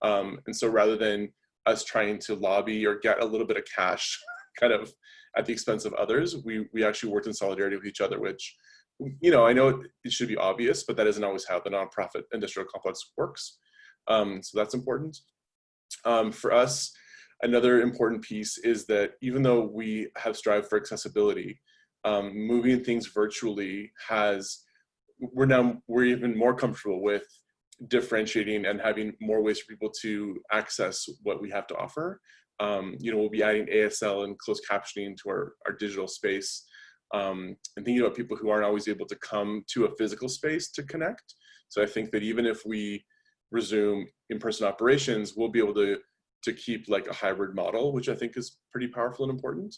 And so rather than us trying to lobby or get a little bit of cash kind of at the expense of others, we actually worked in solidarity with each other, which, you know, I know it should be obvious, but that isn't always how the nonprofit industrial complex works. So that's important. For us, another important piece is that even though we have strived for accessibility, moving things virtually we're even more comfortable with differentiating and having more ways for people to access what we have to offer. You know, we'll be adding ASL and closed captioning to our digital space, and thinking about people who aren't always able to come to a physical space to connect. So I think that even if we resume in-person operations, we'll be able to keep like a hybrid model, which I think is pretty powerful and important.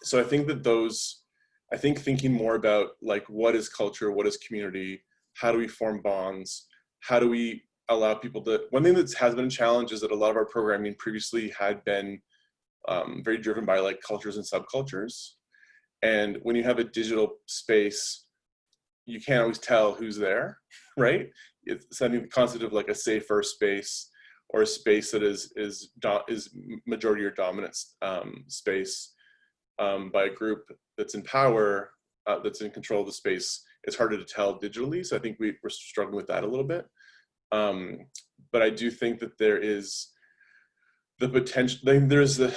So I think that thinking more about like, what is culture, what is community, how do we form bonds, how do we allow people to, one thing that has been a challenge is that a lot of our programming previously had been very driven by like cultures and subcultures. And when you have a digital space, you can't always tell who's there, right? It's I think the concept of like a safer space, or a space that is majority or dominant space by a group that's in power, that's in control of the space, it's harder to tell digitally. So I think we're struggling with that a little bit. But I do think that there is the potential, there's the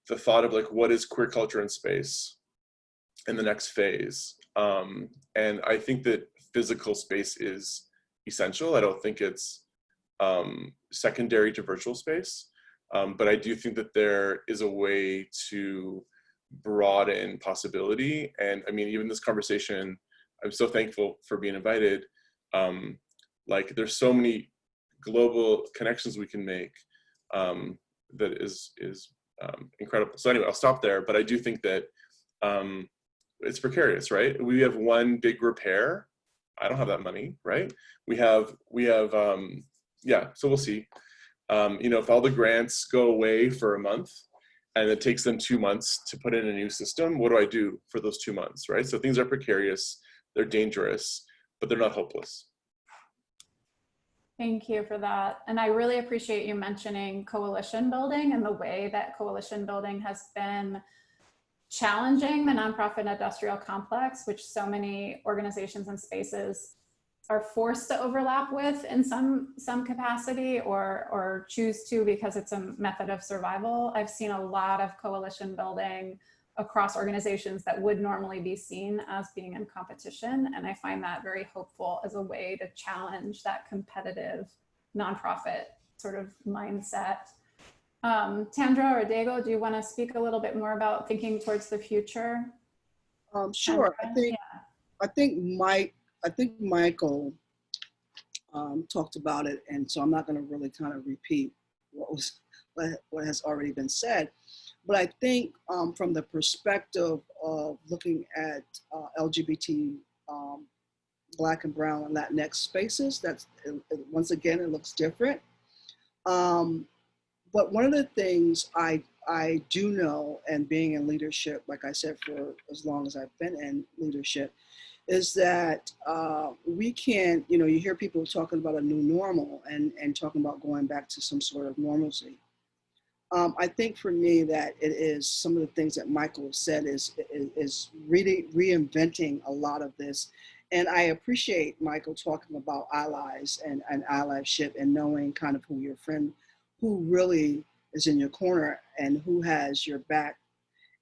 thought of like, what is queer culture in space in the next phase? And I think that physical space is essential. I don't think it's secondary to virtual space. But I do think that there is a way to broaden possibility. And I mean, even this conversation, I'm so thankful for being invited. Like there's so many global connections we can make that is incredible. So anyway, I'll stop there, but I do think that it's precarious, right? We have one big repair. I don't have that money, right? We have yeah, so we'll see. You know, if all the grants go away for a month and it takes them 2 months to put in a new system, what do I do for those 2 months, right? So things are precarious, they're dangerous, but they're not hopeless. Thank you for that. And I really appreciate you mentioning coalition building and the way that coalition building has been challenging the nonprofit industrial complex, which so many organizations and spaces are forced to overlap with in some capacity, or choose to because it's a method of survival. I've seen a lot of coalition building across organizations that would normally be seen as being in competition. And I find that very hopeful as a way to challenge that competitive nonprofit sort of mindset. Tandra or Dago, do you want to speak a little bit more about thinking towards the future? Sure. Tandra? I think Michael talked about it, and so I'm not going to really kind of repeat what has already been said. But I think from the perspective of looking at LGBT, Black and Brown and Latinx spaces, once again, it looks different. But one of the things I do know, and being in leadership, like I said, for as long as I've been in leadership, is that we can't, you know, you hear people talking about a new normal and talking about going back to some sort of normalcy. I think for me that it is some of the things that Michael said is really reinventing a lot of this. And I appreciate Michael talking about allies and allyship and knowing kind of who your friend, who really is in your corner and who has your back.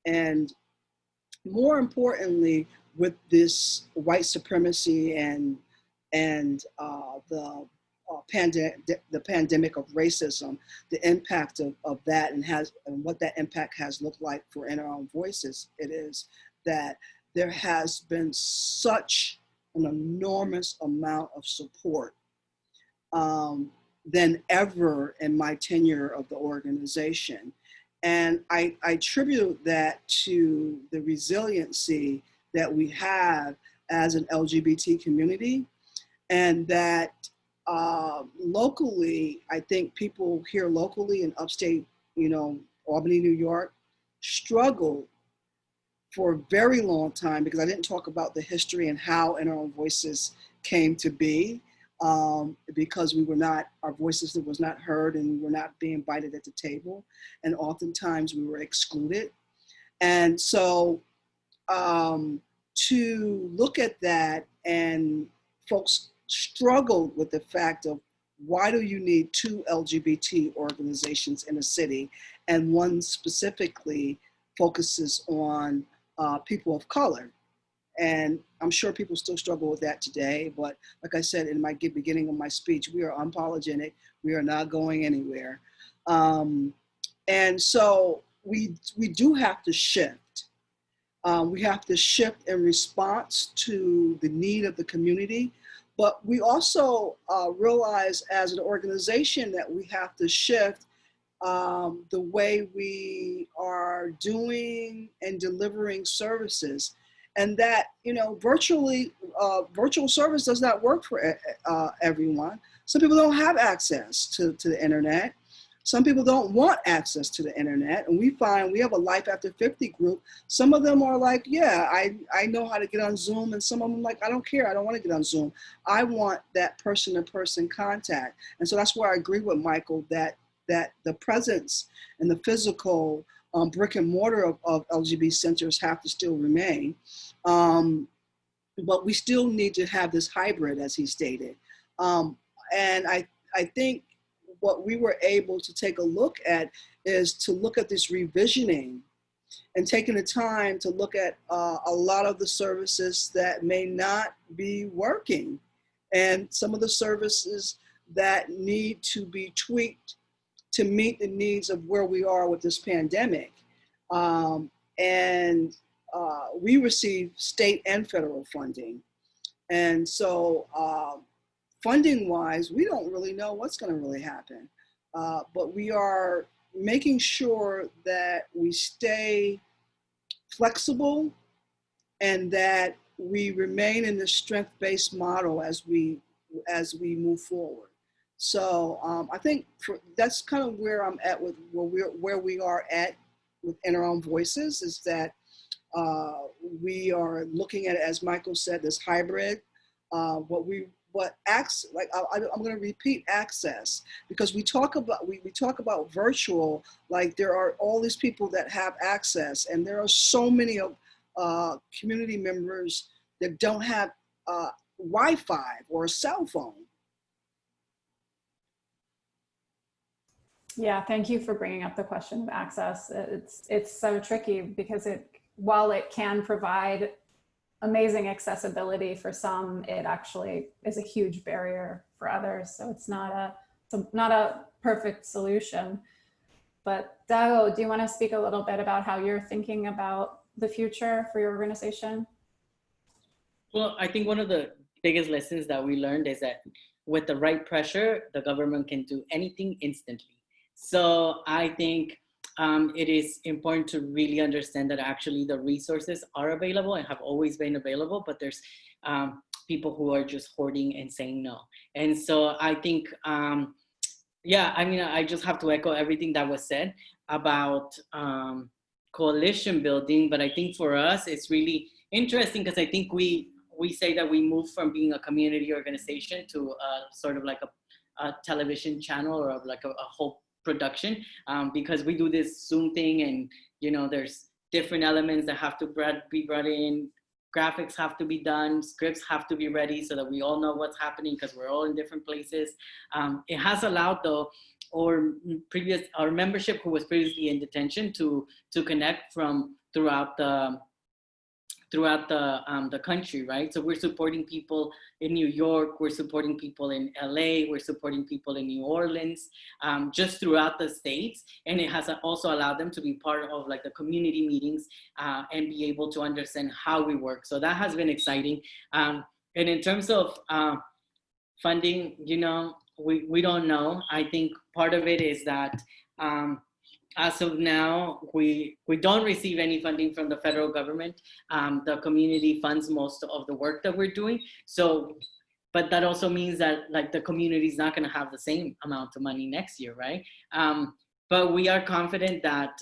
And more importantly, with this white supremacy and the pandemic of racism, the impact of that and what that impact has looked like for In Our Own Voices, it is that there has been such an enormous amount of support than ever in my tenure of the organization. And I attribute that to the resiliency that we have as an LGBT community, and that locally, I think people here locally in upstate, you know, Albany, New York, struggle for a very long time, because I didn't talk about the history and how In Our Own Voices came to be, because our voices was not heard and we were not being invited at the table. And oftentimes we were excluded. And so to look at that, and folks struggled with the fact of, why do you need 2 LGBT organizations in a city, and one specifically focuses on people of color? And I'm sure people still struggle with that today, but like I said in my beginning of my speech, we are unapologetic. We are not going anywhere. And so we do have to shift. We have to shift in response to the need of the community. But we also realize as an organization that we have to shift the way we are doing and delivering services. And that, virtual service does not work for everyone. Some people don't have access to the internet. Some people don't want access to the internet. And we find we have a Life After 50 group. Some of them are like, yeah, I know how to get on Zoom. And some of them like, I don't care. I don't want to get on Zoom. I want that person-to-person contact. And so that's where I agree with Michael that the presence and the physical brick and mortar of LGBT centers have to still remain. But we still need to have this hybrid, as he stated. And I think what we were able to take a look at is to look at this revisioning and taking the time to look at a lot of the services that may not be working, and some of the services that need to be tweaked to meet the needs of where we are with this pandemic. We receive state and federal funding. And so funding wise, we don't really know what's going to really happen. But we are making sure that we stay flexible and that we remain in the strength-based model as we move forward. So I think that's kind of where I'm at with where we are at with In Our Own Voices, is that we are looking at it, as Michael said, this hybrid. I'm going to repeat access, because we talk about virtual, like there are all these people that have access, and there are so many of community members that don't have Wi-Fi or a cell phone. Yeah, thank you for bringing up the question of access. It's so tricky because while it can provide amazing accessibility for some, it actually is a huge barrier for others. So it's not a perfect solution. But Dago, do you want to speak a little bit about how you're thinking about the future for your organization? Well, I think one of the biggest lessons that we learned is that with the right pressure, the government can do anything instantly. So I think it is important to really understand that actually the resources are available and have always been available, but there's people who are just hoarding and saying no. And so I think, yeah, I mean, I just have to echo everything that was said about coalition building, but I think for us, it's really interesting because I think we say that we moved from being a community organization to sort of like a television channel or like a whole production, because we do this Zoom thing, and there's different elements that have to be brought in, graphics have to be done, scripts have to be ready so that we all know what's happening because we're all in different places. It has allowed though our membership who was previously in detention to connect from throughout the country, right? So we're supporting people in New York, we're supporting people in LA, we're supporting people in New Orleans, just throughout the states. And it has also allowed them to be part of like the community meetings and be able to understand how we work. So that has been exciting. And in terms of funding, we don't know. I think part of it is that as of now, we don't receive any funding from the federal government. The community funds most of the work that we're doing. So, but that also means that like the community is not going to have the same amount of money next year, right? But we are confident that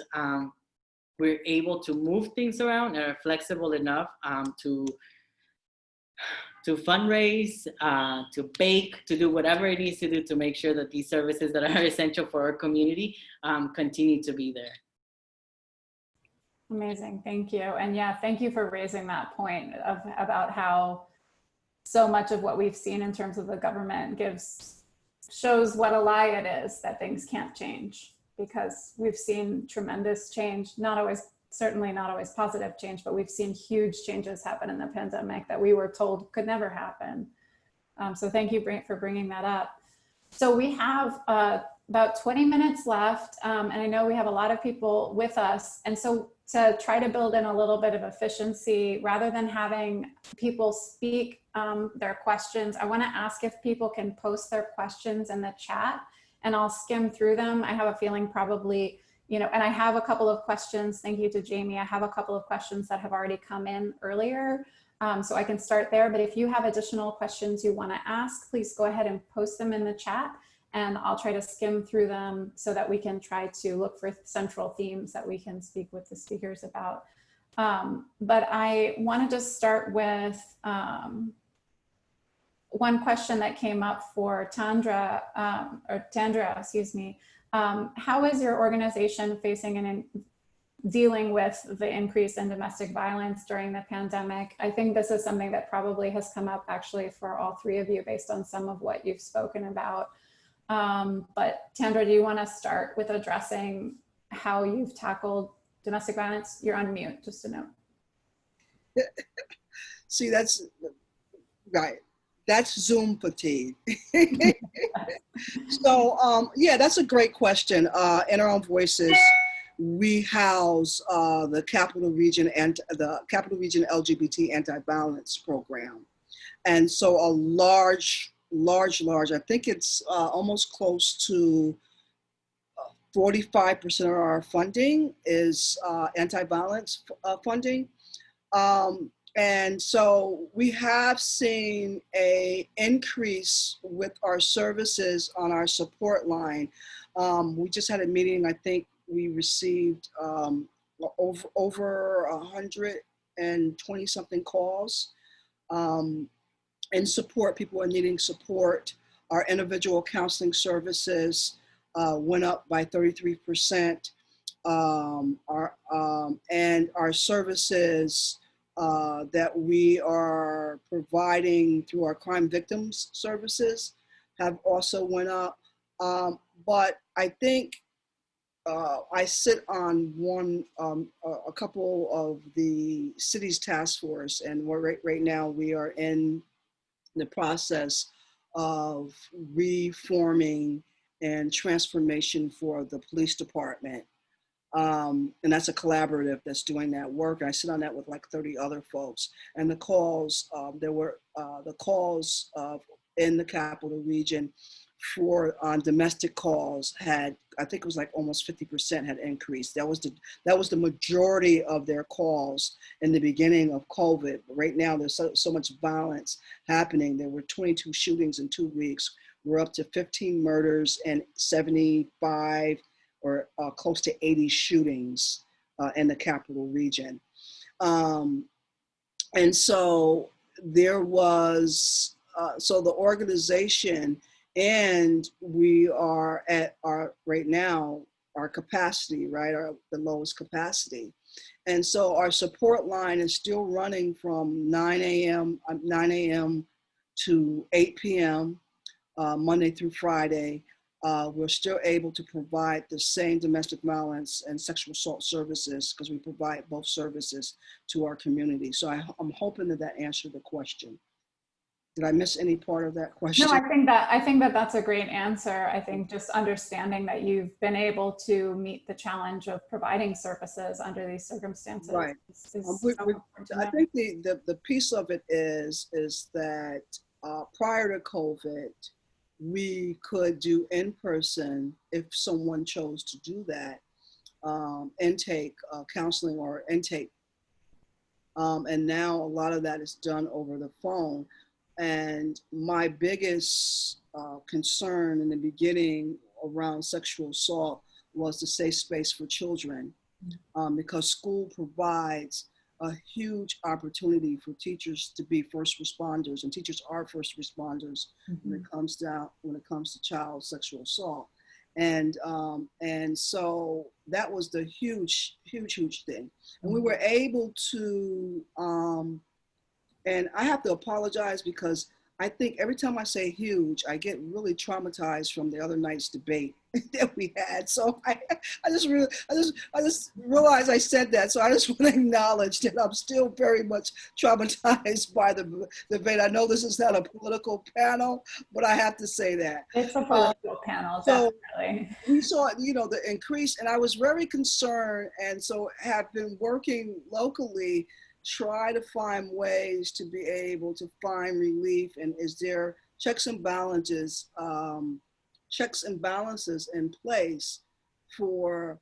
we're able to move things around and are flexible enough to fundraise, to bake, to do whatever it needs to do to make sure that these services that are essential for our community continue to be there. Amazing, thank you. And yeah, thank you for raising that point about how so much of what we've seen in terms of the government shows what a lie it is that things can't change, because we've seen tremendous change, certainly not always positive change, but we've seen huge changes happen in the pandemic that we were told could never happen. So thank you for bringing that up. So we have about 20 minutes left, and I know we have a lot of people with us. And so to try to build in a little bit of efficiency, rather than having people speak their questions, I want to ask if people can post their questions in the chat, and I'll skim through them. I have a feeling probably, and I have a couple of questions. Thank you to Jamie. I have a couple of questions that have already come in earlier. So I can start there, but if you have additional questions you want to ask, please go ahead and post them in the chat, and I'll try to skim through them so that we can try to look for central themes that we can speak with the speakers about. But I want to just start with one question that came up for Tandra, excuse me. How is your organization facing and dealing with the increase in domestic violence during the pandemic? I think this is something that probably has come up actually for all three of you based on some of what you've spoken about. But Tandra, do you want to start with addressing how you've tackled domestic violence? You're on mute, just a note. See, that's right. That's Zoom fatigue. So yeah, that's a great question. In our own voices, we house the Capital Region and the Capital Region LGBT Anti-Violence Program. And so a large, I think it's almost close to 45% of our funding is anti-violence funding. And so we have seen an increase with our services on our support line. We just had a meeting, I think we received over 120 something calls in support. People are needing support. Our individual counseling services went up by 33%. And our services that we are providing through our crime victims services have also went up. But I think I sit on a couple of the city's task force, and right now we are in the process of reforming and transformation for the police department. And that's a collaborative that's doing that work. I sit on that with like 30 other folks. And the calls, there were the calls in the capital region for domestic calls had, I think it was like almost 50% had increased. That was the majority of their calls in the beginning of COVID. Right now, there's so much violence happening. There were 22 shootings in 2 weeks. We're up to 15 murders and 75 or close to 80 shootings in the capital region. And so there was, so the organization, and we are at right now, our capacity, right, the lowest capacity. And so our support line is still running from 9 a.m. to 8 p.m. Monday through Friday. We're still able to provide the same domestic violence and sexual assault services because we provide both services to our community. So I'm hoping that answered the question. Did I miss any part of that question? No, I think that that's a great answer. I think just understanding that you've been able to meet the challenge of providing services under these circumstances. Right. I think the piece of it is that prior to COVID, we could do in-person if someone chose to do that, intake counseling or intake. And now a lot of that is done over the phone. And my biggest concern in the beginning around sexual assault was the safe space for children. because school provides a huge opportunity for teachers to be first responders, and teachers are first responders when it comes to child sexual assault. And so that was the huge thing. And we were able to, and I have to apologize because I think every time I say huge, I get really traumatized from the other night's debate that we had. So I just realized I said that. So I just want to acknowledge that I'm still very much traumatized by the debate. I know this is not a political panel, but I have to say that. It's a political panel, so definitely. We saw, the increase, and I was very concerned, and so have been working locally, try to find ways to be able to find relief. And is there checks and balances in place for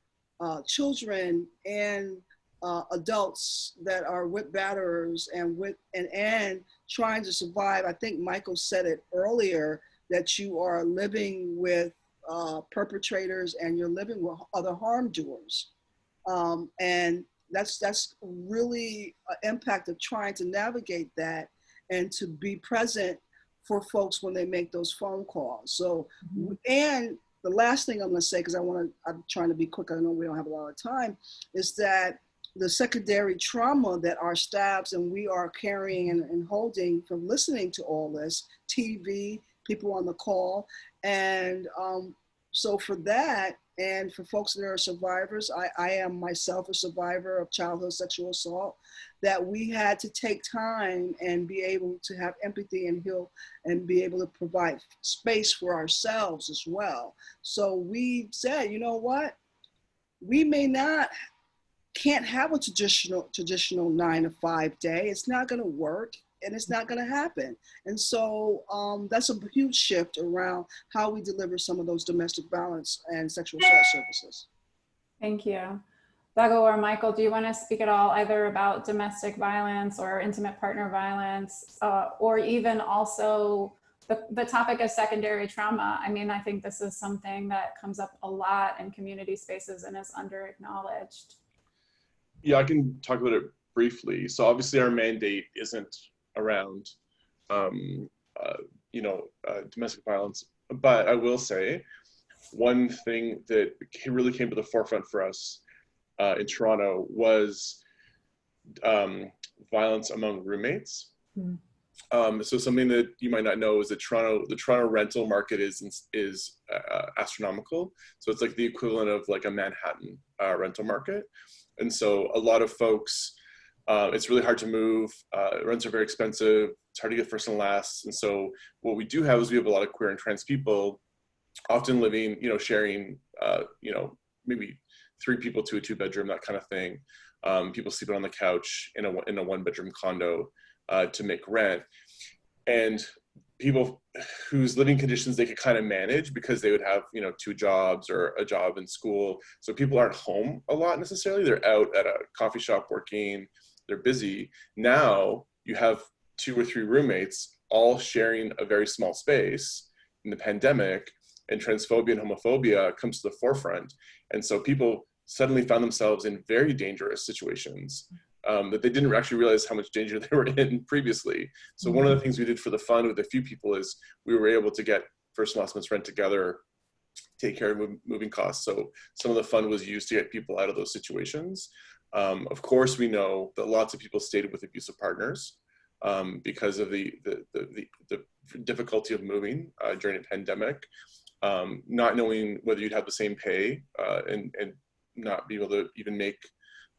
children and adults that are with batterers and trying to survive? I think Michael said it earlier, that you are living with perpetrators and you're living with other harm doers. And that's really an impact of trying to navigate that and to be present for folks when they make those phone calls. So, and the last thing I'm gonna say, because I'm trying to be quick, I know we don't have a lot of time, is that the secondary trauma that our staffs and we are carrying and holding from listening to all this, TV, people on the call. And so for that, and for folks that are survivors, I am myself a survivor of childhood sexual assault, that we had to take time and be able to have empathy and heal and be able to provide space for ourselves as well. So we said, you know what? We can't have a traditional 9-to-5 day. It's not gonna work. And it's not going to happen. And so that's a huge shift around how we deliver some of those domestic violence and sexual assault services. Thank you. Dago or Michael, do you want to speak at all either about domestic violence or intimate partner violence, or even also the topic of secondary trauma? I mean, I think this is something that comes up a lot in community spaces and is under-acknowledged. Yeah, I can talk about it briefly. So obviously our mandate isn't around, domestic violence. But I will say, one thing that really came to the forefront for us in Toronto was violence among roommates. So something that you might not know is that the Toronto rental market is astronomical. So it's like the equivalent of like a Manhattan rental market. And so a lot of folks, it's really hard to move. Rents are very expensive. It's hard to get first and last. And so what we do have is we have a lot of queer and trans people, often living, sharing, maybe 3 people to a 2-bedroom, that kind of thing. People sleeping on the couch in a 1-bedroom condo to make rent. And people whose living conditions they could kind of manage because they would have, 2 jobs or a job in school. So people aren't home a lot necessarily. They're out at a coffee shop working. They're busy. Now you have 2 or 3 roommates all sharing a very small space in the pandemic, and transphobia and homophobia comes to the forefront. And so people suddenly found themselves in very dangerous situations that they didn't actually realize how much danger they were in previously. So one of the things we did for the fund with a few people is we were able to get first and last month's rent together, take care of moving costs. So some of the fund was used to get people out of those situations. Of course, we know that lots of people stayed with abusive partners because of the difficulty of moving during a pandemic, not knowing whether you'd have the same pay and not be able to even make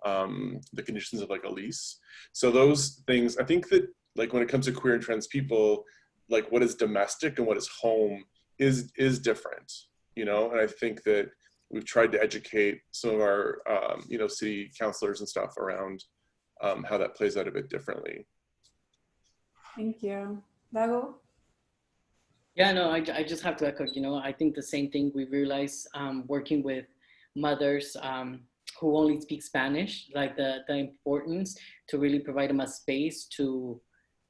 the conditions of like a lease. So those things, I think that like when it comes to queer and trans people, like what is domestic and what is home is different, and I think that we've tried to educate some of our, city councilors and stuff around how that plays out a bit differently. Thank you. Dago? Yeah, no, I just have to echo, I think the same thing we realize working with mothers who only speak Spanish, like the importance to really provide them a space to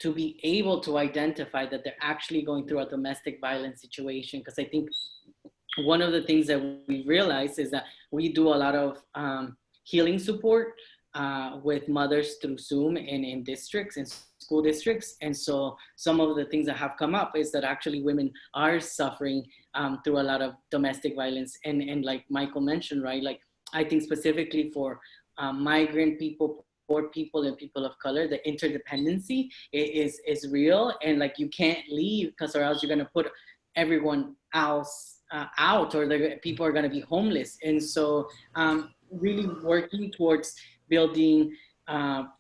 be able to identify that they're actually going through a domestic violence situation. Because I think one of the things that we realize is that we do a lot of healing support with mothers through Zoom and in districts and school districts. And so some of the things that have come up is that actually women are suffering through a lot of domestic violence. And like Michael mentioned, right, like I think specifically for migrant people, poor people, and people of color, the interdependency is real. And like you can't leave because or else you're gonna put everyone else out, or the people are gonna be homeless. And so really working towards building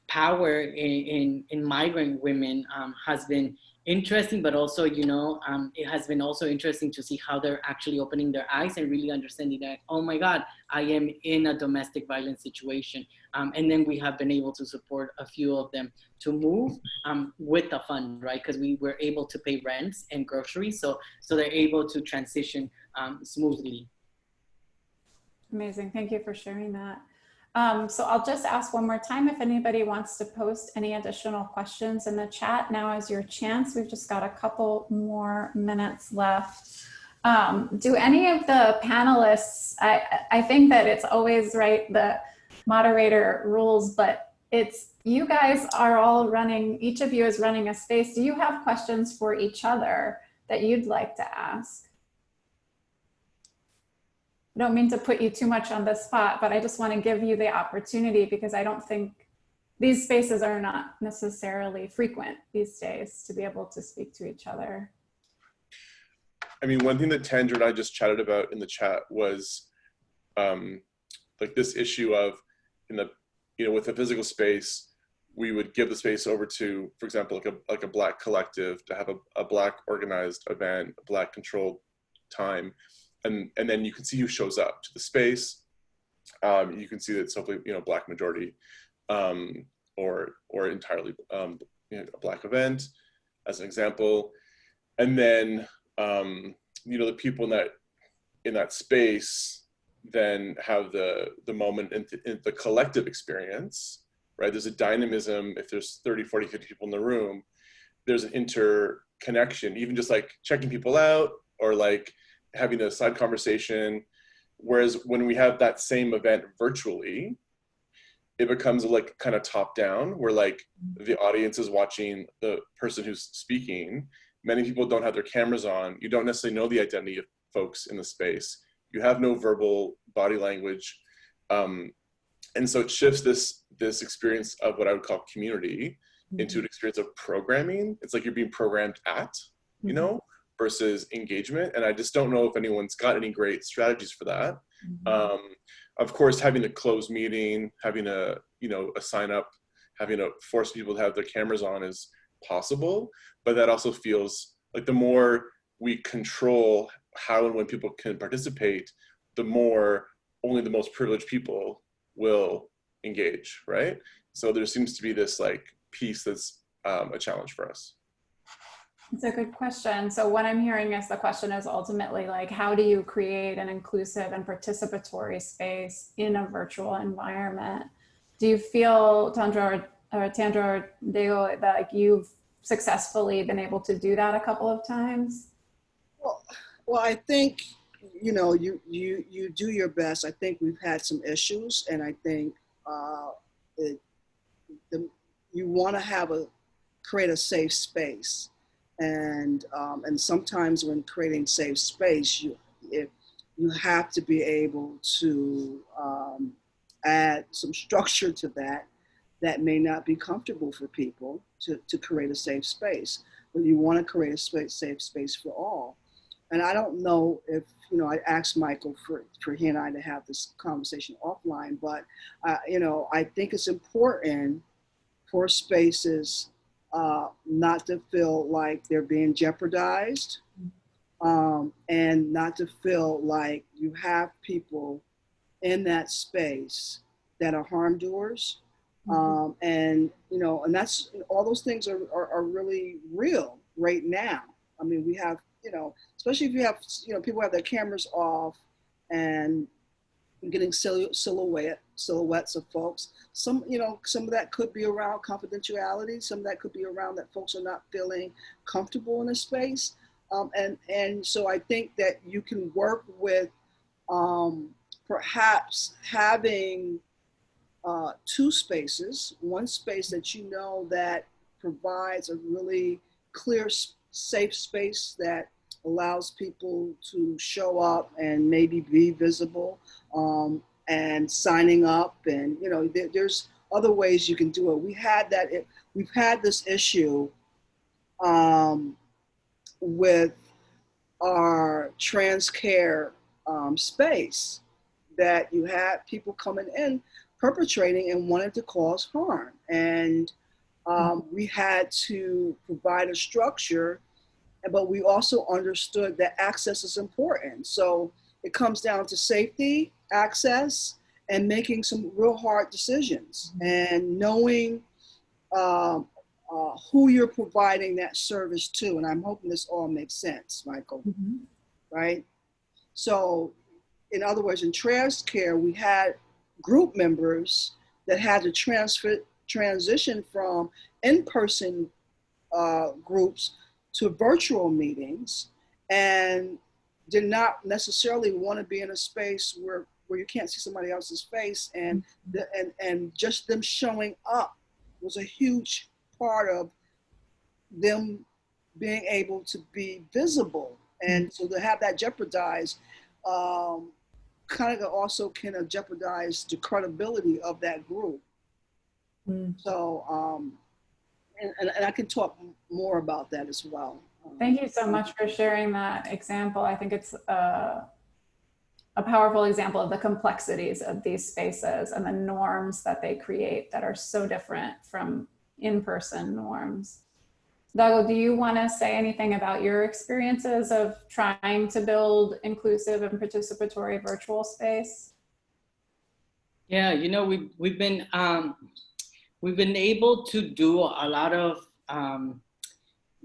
power in migrant women has been interesting, but also, you know, it has been also interesting to see how they're actually opening their eyes and really understanding that, oh my God, I am in a domestic violence situation. And then we have been able to support a few of them to move with the fund, right? Because we were able to pay rents and groceries. So they're able to transition smoothly. Amazing. Thank you for sharing that. So I'll just ask one more time if anybody wants to post any additional questions in the chat. Now is your chance. We've just got a couple more minutes left. Do any of the panelists, I think that it's always right, the moderator rules, but it's you guys are all running, each of you is running a space. Do you have questions for each other that you'd like to ask? I don't mean to put you too much on the spot, but I just want to give you the opportunity because I don't think these spaces are not necessarily frequent these days to be able to speak to each other. I mean, one thing that Tandra and I just chatted about in the chat was like this issue of with a physical space, we would give the space over to, for example, like a Black collective to have a Black organized event, a Black controlled time. And then you can see who shows up to the space. You can see that it's hopefully, Black majority or entirely a Black event as an example. And then, the people in that space then have the moment in the collective experience, right? There's a dynamism. If there's 30, 40, 50 people in the room, there's an interconnection, even just like checking people out or like having a side conversation. Whereas when we have that same event virtually, it becomes like kind of top down where like the audience is watching the person who's speaking. Many people don't have their cameras on. You don't necessarily know the identity of folks in the space. You have no verbal body language. And so it shifts this experience of what I would call community into an experience of programming. It's like you're being programmed at, versus engagement. And I just don't know if anyone's got any great strategies for that. Of course, having a closed meeting, having a sign up, having to force people to have their cameras on is possible, but that also feels like the more we control how and when people can participate, the more only the most privileged people will engage, right? So there seems to be this like piece that's a challenge for us. It's a good question. So what I'm hearing is the question is ultimately like, how do you create an inclusive and participatory space in a virtual environment? Do you feel, Tandra or Dago, that like you've successfully been able to do that a couple of times? Well, I think, you do your best. I think we've had some issues, and I think you want to create a safe space. And sometimes when creating safe space, you have to be able to add some structure to that may not be comfortable for people to create a safe space. But you want to create a safe space for all. And I don't know if, I asked Michael for he and I to have this conversation offline, but, I think it's important for spaces not to feel like they're being jeopardized, and not to feel like you have people in that space that are harm doers. And that's, all those things are really real right now. I mean, we have, especially if you have, people have their cameras off and getting silhouettes of folks. Some of that could be around confidentiality. Some of that could be around that folks are not feeling comfortable in a space. And so I think that you can work with perhaps having two spaces. One space that you know that provides a really clear, safe space that allows people to show up and maybe be visible, and signing up, and you know, there's other ways you can do it. We've had this issue with our trans care space, that you had people coming in perpetrating and wanting to cause harm. And we had to provide a structure, but we also understood that access is important. So it comes down to safety, access, and making some real hard decisions, and knowing who you're providing that service to. And I'm hoping this all makes sense, Michael, right? So in other words, in trans care, we had group members that had to transition from in-person groups to virtual meetings, and did not necessarily want to be in a space where you can't see somebody else's face, and just them showing up was a huge part of them being able to be visible. And so to have that jeopardized, kind of also can jeopardize the credibility of that group. So, and I can talk more about that as well. Thank you so much for sharing that example. I think it's a powerful example of the complexities of these spaces and the norms that they create that are so different from in-person norms. Dago, do you want to say anything about your experiences of trying to build inclusive and participatory virtual space? Yeah, you know, we've been able to do a lot of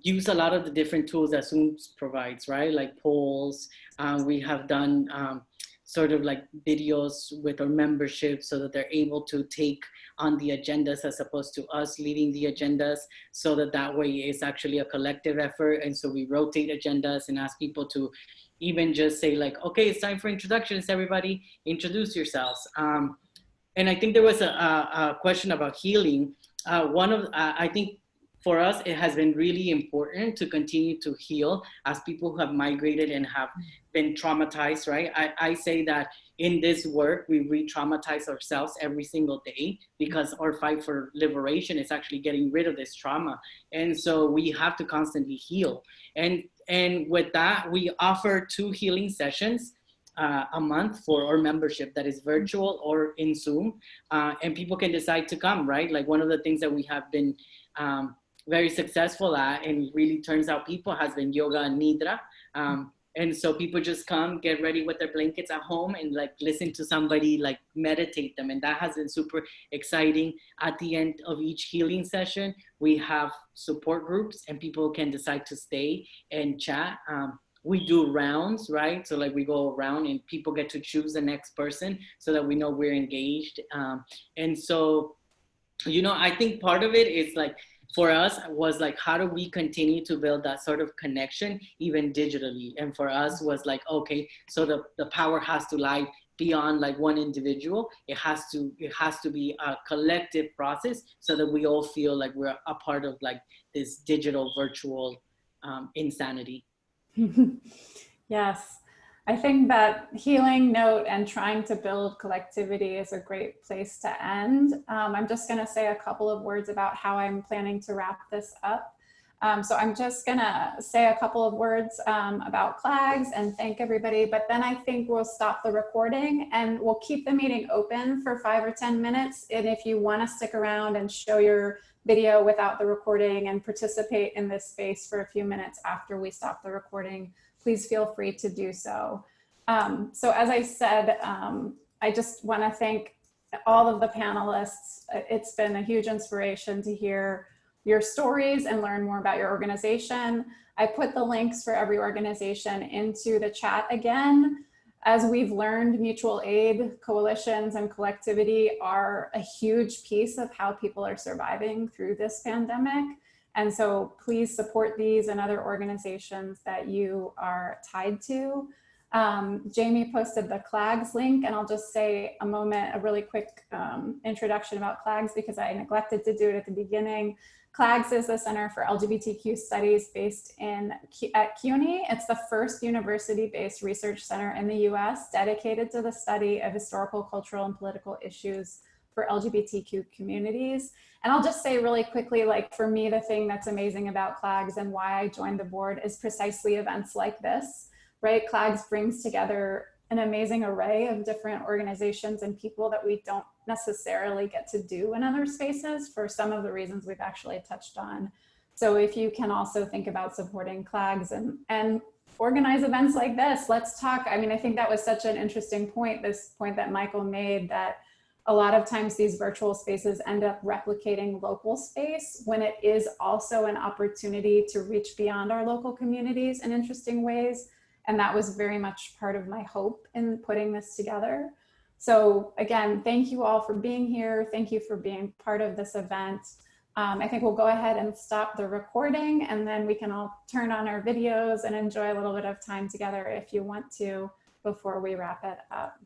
use a lot of the different tools that Zoom provides, right? Like polls. We have done sort of like videos with our membership so that they're able to take on the agendas as opposed to us leading the agendas, so that way it's actually a collective effort. And so we rotate agendas and ask people to even just say like, okay, it's time for introductions, everybody, introduce yourselves. And I think there was a question about healing. I think for us, it has been really important to continue to heal as people who have migrated and have been traumatized, right? I say that in this work, we re-traumatize ourselves every single day, because our fight for liberation is actually getting rid of this trauma. And so we have to constantly heal. And with that, we offer 2 healing sessions a month for our membership that is virtual or in Zoom. And people can decide to come, right? Like one of the things that we have been very successful at, and really turns out people, has been yoga and nidra. And so people just come, get ready with their blankets at home, and like listen to somebody like meditate them. And that has been super exciting. At the end of each healing session, we have support groups and people can decide to stay and chat. We do rounds, right? So like we go around and people get to choose the next person so that we know we're engaged. And so, you know, I think part of it is like, for us was like, how do we continue to build that sort of connection even digitally? And for us was like, okay, so the power has to lie beyond like one individual. It has to be a collective process so that we all feel like we're a part of like this digital virtual insanity. Yes, I think that healing note and trying to build collectivity is a great place to end. I'm just going to say a couple of words about how I'm planning to wrap this up. So I'm just going to say a couple of words about CLAGS and thank everybody, but then I think we'll stop the recording and we'll keep the meeting open for 5 or 10 minutes. And if you want to stick around and show your video without the recording and participate in this space for a few minutes after we stop the recording, please feel free to do so. So as I said, I just want to thank all of the panelists. It's been a huge inspiration to hear your stories and learn more about your organization. I put the links for every organization into the chat again. As we've learned, mutual aid, coalitions, and collectivity are a huge piece of how people are surviving through this pandemic. And so please support these and other organizations that you are tied to. Jamie posted the CLAGS link, and I'll just say a really quick introduction about CLAGS because I neglected to do it at the beginning. CLAGS is the Center for LGBTQ Studies based at CUNY. It's the first university-based research center in the US dedicated to the study of historical, cultural, and political issues for LGBTQ communities. And I'll just say really quickly, like for me, the thing that's amazing about CLAGS and why I joined the board is precisely events like this, right? CLAGS brings together an amazing array of different organizations and people that we don't necessarily get to do in other spaces for some of the reasons we've actually touched on. So if you can also think about supporting CLAGS and organize events like this, let's talk. I mean, I think that was such an interesting point, this point that Michael made, that a lot of times these virtual spaces end up replicating local space when it is also an opportunity to reach beyond our local communities in interesting ways. And that was very much part of my hope in putting this together. So again, thank you all for being here. Thank you for being part of this event. I think we'll go ahead and stop the recording, and then we can all turn on our videos and enjoy a little bit of time together if you want to before we wrap it up.